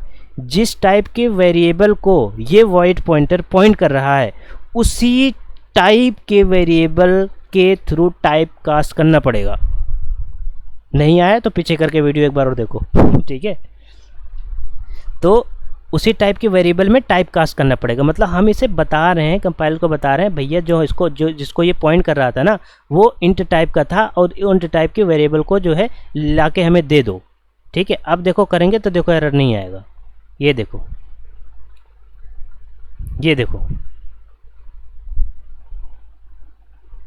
जिस टाइप के वेरिएबल को ये वाइट पॉइंटर पॉइंट कर रहा है, उसी टाइप के वेरिएबल के थ्रू टाइप कास्ट करना पड़ेगा। नहीं आया तो पीछे करके वीडियो एक बार और देखो। ठीक है, तो उसी टाइप के वेरिएबल में टाइप कास्ट करना पड़ेगा। मतलब हम इसे बता रहे हैं, कंपाइलर को बता रहे हैं, भैया जो जिसको ये पॉइंट कर रहा था ना, वो इंट टाइप का था, और इंट टाइप के वेरिएबल को जो है लाके हमें दे दो। ठीक है, अब देखो करेंगे तो देखो एरर नहीं आएगा, ये देखो, ये देखो,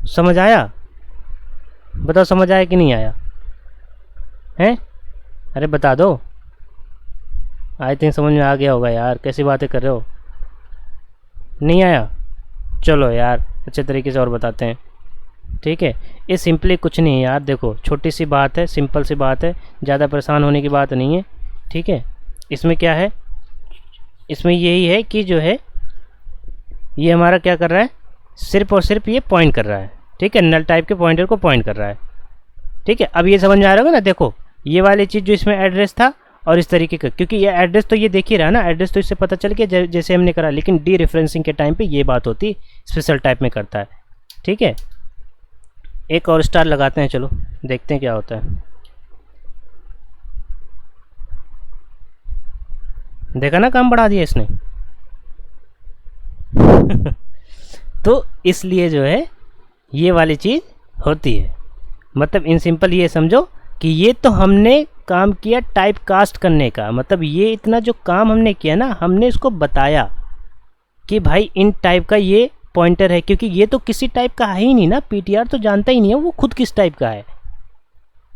समझ आया? बताओ समझ आया कि नहीं आया हैं? अरे बता दो, आई थिंक समझ में आ गया होगा यार, कैसी बातें कर रहे हो, नहीं आया? चलो यार अच्छे तरीके से और बताते हैं। ठीक है, ये सिंपली कुछ नहीं है यार, देखो छोटी सी बात है, सिंपल सी बात है, ज़्यादा परेशान होने की बात नहीं है। ठीक है, इसमें क्या है, इसमें यही है कि जो है ये हमारा क्या कर रहा है, सिर्फ और सिर्फ ये पॉइंट कर रहा है। ठीक है, नल टाइप के पॉइंटर को पॉइंट कर रहा है। ठीक है, अब ये समझ में आ रहा होगा ना, देखो ये वाली चीज़ जो इसमें एड्रेस था और इस तरीके का, क्योंकि ये एड्रेस तो ये देख ही रहा है ना, एड्रेस तो इससे पता चल गया जैसे हमने करा, लेकिन डी रेफरेंसिंग के टाइम पे ये बात होती, स्पेशल टाइप में करता है। ठीक है, एक और स्टार लगाते हैं, चलो देखते हैं क्या होता है। देखा ना, काम बढ़ा दिया इसने। तो इसलिए जो है ये वाली चीज़ होती है, मतलब इन सिंपल ये समझो कि ये तो हमने काम किया टाइप कास्ट करने का, मतलब ये इतना जो काम हमने किया ना, हमने इसको बताया कि भाई इन टाइप का ये पॉइंटर है, क्योंकि ये तो किसी टाइप का है ही नहीं ना, पीटीआर तो जानता ही नहीं है वो खुद किस टाइप का है।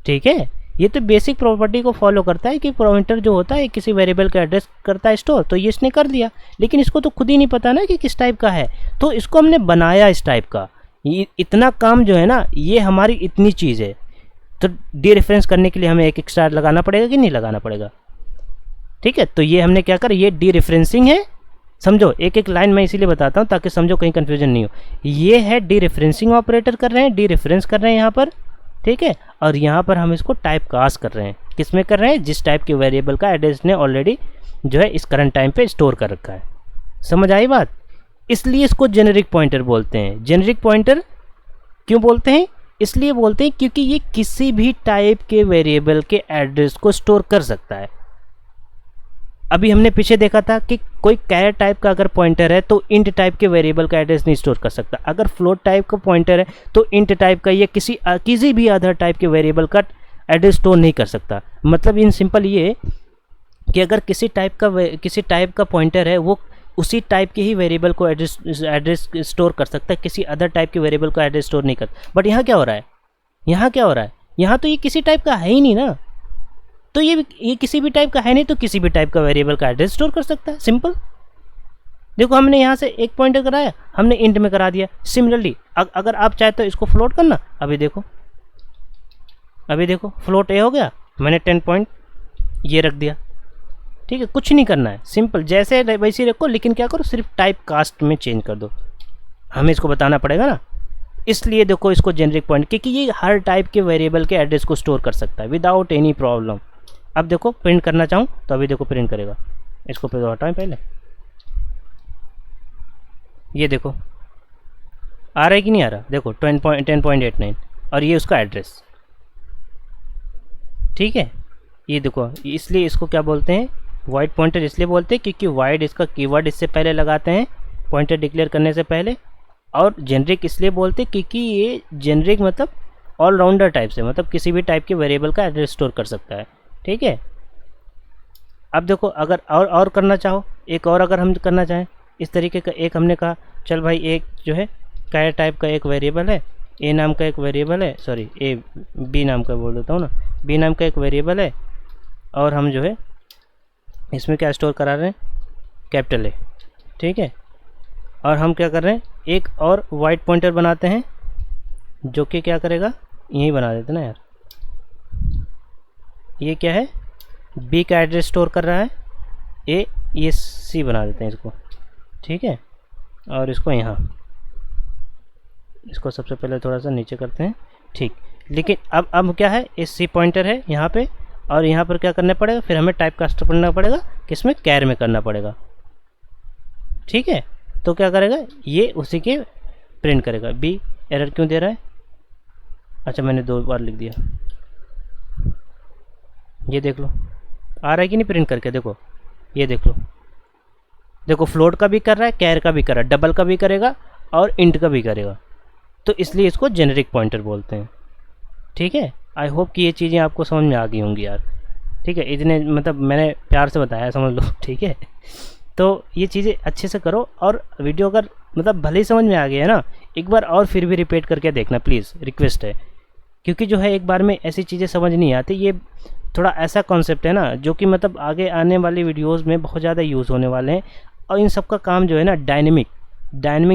ठीक है, ये तो बेसिक प्रॉपर्टी को फॉलो करता है कि पॉइंटर जो होता है किसी वेरिएबल का एड्रेस करता है स्टोर, तो ये इसने कर दिया, लेकिन इसको तो खुद ही नहीं पता ना कि किस टाइप का है, तो इसको हमने बनाया इस टाइप का। ये इतना काम जो है ना, ये हमारी इतनी चीज़ है, तो डी रेफरेंस करने के लिए हमें एक स्टार लगाना पड़ेगा कि नहीं लगाना पड़ेगा। ठीक है, तो ये हमने क्या कर, ये डी रेफरेंसिंग है, समझो एक एक लाइन मैं इसीलिए बताता हूँ ताकि समझो कहीं कन्फ्यूजन नहीं हो। ये है डी रेफरेंसिंग ऑपरेटर कर रहे हैं, डी रेफरेंस कर रहे हैं यहाँ पर, ठीक है, और यहाँ पर हम इसको टाइप कास्ट कर रहे हैं, किस में कर रहे हैं, जिस टाइप के वेरिएबल का एड्रेस ने ऑलरेडी जो है इस करंट टाइम पे स्टोर कर रखा है। समझ आई बात? इसलिए इसको जेनेरिक पॉइंटर बोलते हैं। जेनेरिक पॉइंटर क्यों बोलते हैं? इसलिए बोलते हैं क्योंकि ये किसी भी टाइप के वेरिएबल के एड्रेस को स्टोर कर सकता है। अभी हमने पीछे देखा था कि कोई कैर टाइप का अगर पॉइंटर है तो इंट टाइप के वेरिएबल का एड्रेस नहीं स्टोर कर सकता। अगर फ्लोट टाइप का पॉइंटर है तो इंट टाइप का या किसी भी अदर टाइप के वेरिएबल का एड्रेस स्टोर नहीं कर सकता। मतलब इन सिंपल ये कि अगर किसी टाइप का पॉइंटर है वो उसी टाइप के ही वेरिएबल को एड्रेस स्टोर कर सकता है, किसी अदर टाइप के वेरिएबल का एड्रेस स्टोर नहीं करता। बट यहाँ क्या हो रहा है, यहाँ तो ये किसी टाइप का है ही नहीं ना, तो ये किसी भी टाइप का है नहीं, तो किसी भी टाइप का वेरिएबल का एड्रेस स्टोर कर सकता है। सिंपल। देखो हमने यहाँ से एक पॉइंटर कराया, हमने इंट में करा दिया। सिमिलरली अगर आप चाहे तो इसको फ्लोट करना, अभी देखो फ्लोट ए हो गया, मैंने 10 पॉइंट ये रख दिया। ठीक है, कुछ नहीं करना है, सिंपल जैसे वैसे ही रखो, लेकिन क्या करो, सिर्फ टाइप कास्ट में चेंज कर दो। हमें इसको बताना पड़ेगा ना, इसलिए देखो इसको जेनरिक पॉइंट, क्योंकि ये हर टाइप के वेरिएबल के एड्रेस को स्टोर कर सकता है विदाउट एनी प्रॉब्लम। अब देखो प्रिंट करना चाहूँ तो अभी देखो प्रिंट करेगा। इसको पे हटाएं पहले, ये देखो आ रहा है कि नहीं आ रहा, देखो 10.89 और ये उसका एड्रेस। ठीक है, ये देखो, इसलिए इसको क्या बोलते हैं, वाइड पॉइंटर इसलिए बोलते हैं क्योंकि वाइड इसका कीवर्ड इससे पहले लगाते हैं पॉइंटर डिक्लेयर करने से पहले। और जेनरिक इसलिए बोलते हैं क्योंकि ये जेनरिक मतलब ऑलराउंडर टाइप से, मतलब किसी भी टाइप के वेरिएबल का एड्रेस स्टोर कर सकता है। ठीक है, अब देखो अगर और करना चाहो, एक और अगर हम करना चाहें इस तरीके का, एक हमने कहा चल भाई एक जो है कैर टाइप का एक वेरिएबल है, ए नाम का एक वेरिएबल है, सॉरी ए बी नाम का बोल देता हूँ ना, बी नाम का एक वेरिएबल है, और हम जो है इसमें क्या स्टोर करा रहे हैं, कैपिटल ए। ठीक है, और हम क्या कर रहे हैं, एक और वाइड पॉइंटर बनाते हैं जो कि क्या करेगा, यही बना देते ना यार, ये क्या है, बी का एड्रेस स्टोर कर रहा है, ए ये सी बना देते हैं इसको। ठीक है, और इसको यहाँ, इसको सबसे पहले थोड़ा सा नीचे करते हैं। ठीक, लेकिन अब क्या है, ये सी पॉइंटर है यहाँ पे, और यहाँ पर क्या करना पड़ेगा, फिर हमें टाइप कास्ट करना पड़ेगा, किसमें, कैर में करना पड़ेगा। ठीक है, तो क्या करेगा, ये उसी के प्रिंट करेगा। बी एरर क्यों दे रहा है, अच्छा मैंने 2 बार लिख दिया, ये देख लो आ रहा है कि नहीं प्रिंट करके, देखो ये देख लो, देखो फ्लोट का भी कर रहा है, कैर का भी कर रहा है, डबल का भी करेगा और इंट का भी करेगा, तो इसलिए इसको जेनेरिक पॉइंटर बोलते हैं। ठीक है, आई होप कि ये चीज़ें आपको समझ में आ गई होंगी यार। ठीक है, इतने मतलब मैंने प्यार से बताया, समझ लो। ठीक है, तो ये चीज़ें अच्छे से करो, और वीडियो अगर मतलब भले ही समझ में आ गया है ना, एक बार और फिर भी रिपीट करके देखना प्लीज़, रिक्वेस्ट है, क्योंकि जो है एक बार में ऐसी चीज़ें समझ नहीं आती। ये थोड़ा ऐसा कॉन्सेप्ट है ना जो कि मतलब आगे आने वाली वीडियोस में बहुत ज़्यादा यूज़ होने वाले हैं, और इन सब का काम जो है ना डायनेमिक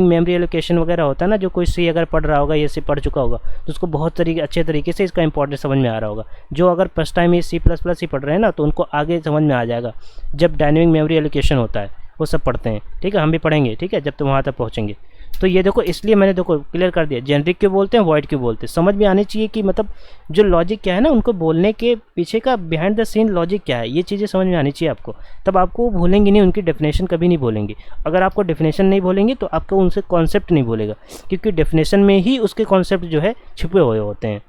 मेमोरी एलोकेशन वगैरह होता है ना, जो कोई सी अगर पढ़ रहा होगा, ये सी पढ़ चुका होगा, तो उसको बहुत अच्छे तरीके से इसका इंपॉर्टेंस समझ में आ रहा होगा। जो अगर फर्स्ट टाइम ये C++ ही पढ़ रहे हैं ना, तो उनको आगे समझ में आ जाएगा जब डायनेमिक मेमोरी एलोकेशन होता है, वो सब पढ़ते हैं। ठीक है, हम भी पढ़ेंगे, ठीक है, जब तक वहाँ तक पहुँचेंगे। तो ये देखो, इसलिए मैंने देखो क्लियर कर दिया, जेनरिक क्यों बोलते हैं, वॉइड क्यों बोलते हैं, समझ में आनी चाहिए कि मतलब जो लॉजिक क्या है ना, उनको बोलने के पीछे का बिहाइंड द सीन लॉजिक क्या है, ये चीज़ें समझ में आनी चाहिए आपको, तब आपको भूलेंगे नहीं, उनकी डेफिनेशन कभी नहीं भूलेंगे। अगर आपको डेफिनेशन नहीं भूलेंगे तो आपको उनसे कॉन्सेप्ट नहीं भूलेगा, क्योंकि डेफिनेशन में ही उसके कॉन्सेप्ट जो है छुपे हुए होते हैं।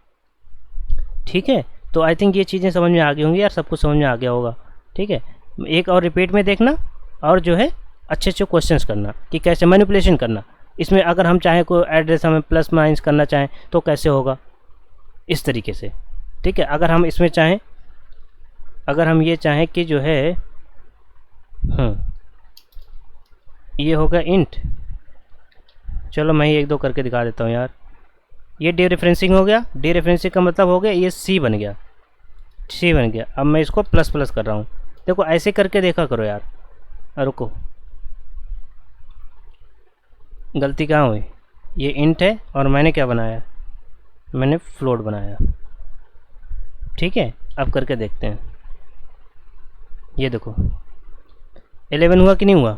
ठीक है, तो आई थिंक ये चीज़ें समझ में आ गई होंगी यार, सब कुछ समझ में आ गया होगा। ठीक है, एक और रिपीट में देखना, और जो है अच्छे क्वेश्चंस करना कि कैसे मैनिपुलेशन करना। इसमें अगर हम चाहें कोई एड्रेस हमें प्लस माइनस करना चाहें तो कैसे होगा, इस तरीके से। ठीक है, अगर हम इसमें चाहें, अगर हम ये चाहें कि जो है ये होगा इंट, चलो मैं ही 1-2 करके दिखा देता हूँ यार। ये डीरेफरेंसिंग हो गया। डीरेफरेंसिंग का मतलब हो गया ये सी बन गया, सी बन गया। अब मैं इसको प्लस प्लस कर रहा हूँ। देखो ऐसे करके देखा करो यार। रुको, गलती कहाँ हुई? ये इंट है और मैंने क्या बनाया, मैंने फ्लोट बनाया। ठीक है, अब करके देखते हैं। ये देखो 11 हुआ कि नहीं हुआ?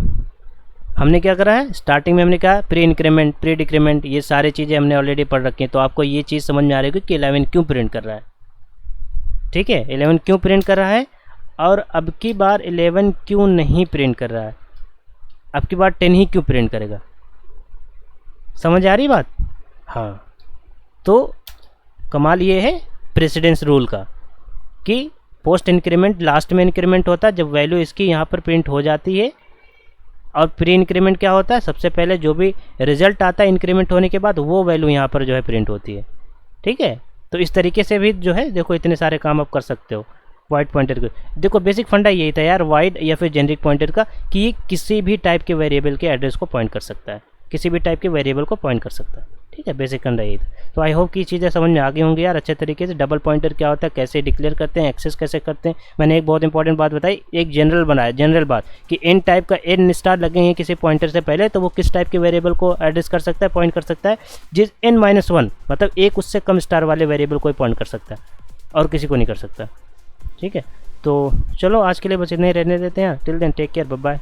हमने क्या करा है, स्टार्टिंग में हमने कहा प्री इंक्रीमेंट, प्री डिक्रीमेंट, ये सारी चीज़ें हमने ऑलरेडी पढ़ रखी हैं। तो आपको ये चीज़ समझ में आ रही होगी कि 11 क्यों प्रिंट कर रहा है। ठीक है, 11 क्यों प्रिंट कर रहा है, और अब की बार 11 क्यों नहीं प्रिंट कर रहा है, अब की बार 10 ही क्यों प्रिंट करेगा। समझ आ रही बात? हाँ, तो कमाल ये है प्रेसिडेंस रूल का कि पोस्ट इंक्रीमेंट लास्ट में इंक्रीमेंट होता है जब वैल्यू इसकी यहाँ पर प्रिंट हो जाती है, और प्री इंक्रीमेंट क्या होता है, सबसे पहले जो भी रिजल्ट आता है इंक्रीमेंट होने के बाद वो वैल्यू यहाँ पर जो है प्रिंट होती है। ठीक है, तो इस तरीके से भी जो है देखो इतने सारे काम आप कर सकते हो वाइड पॉइंटर के। देखो बेसिक फंडा यही था यार, वाइड या फिर जेनरिक पॉइंटर का, कि ये किसी भी टाइप के वेरिएबल के एड्रेस को पॉइंट कर सकता है, किसी भी टाइप के वेरिएबल को पॉइंट कर सकता है। ठीक है, बेसिक फंडा यही था। तो आई होप कि चीज़ें समझ में आ गई होंगी यार अच्छे तरीके से। डबल पॉइंटर क्या होता है, कैसे डिक्लेयर करते हैं, एक्सेस कैसे करते हैं। मैंने एक बहुत इंपॉर्टेंट बात बताई, एक जनरल बनाया, जनरल बात कि एन टाइप का एन स्टार लगे हैं किसी पॉइंटर से पहले, तो वो किस टाइप के वेरिएबल को एड्रेस कर सकता है, पॉइंट कर सकता है। जिस n-1 मतलब एक उससे कम स्टार वाले वेरिएबल को पॉइंट कर सकता है और किसी को नहीं कर सकता। ठीक है, तो चलो आज के लिए बस इतना ही रहने देते हैं। Till then take care, bye bye.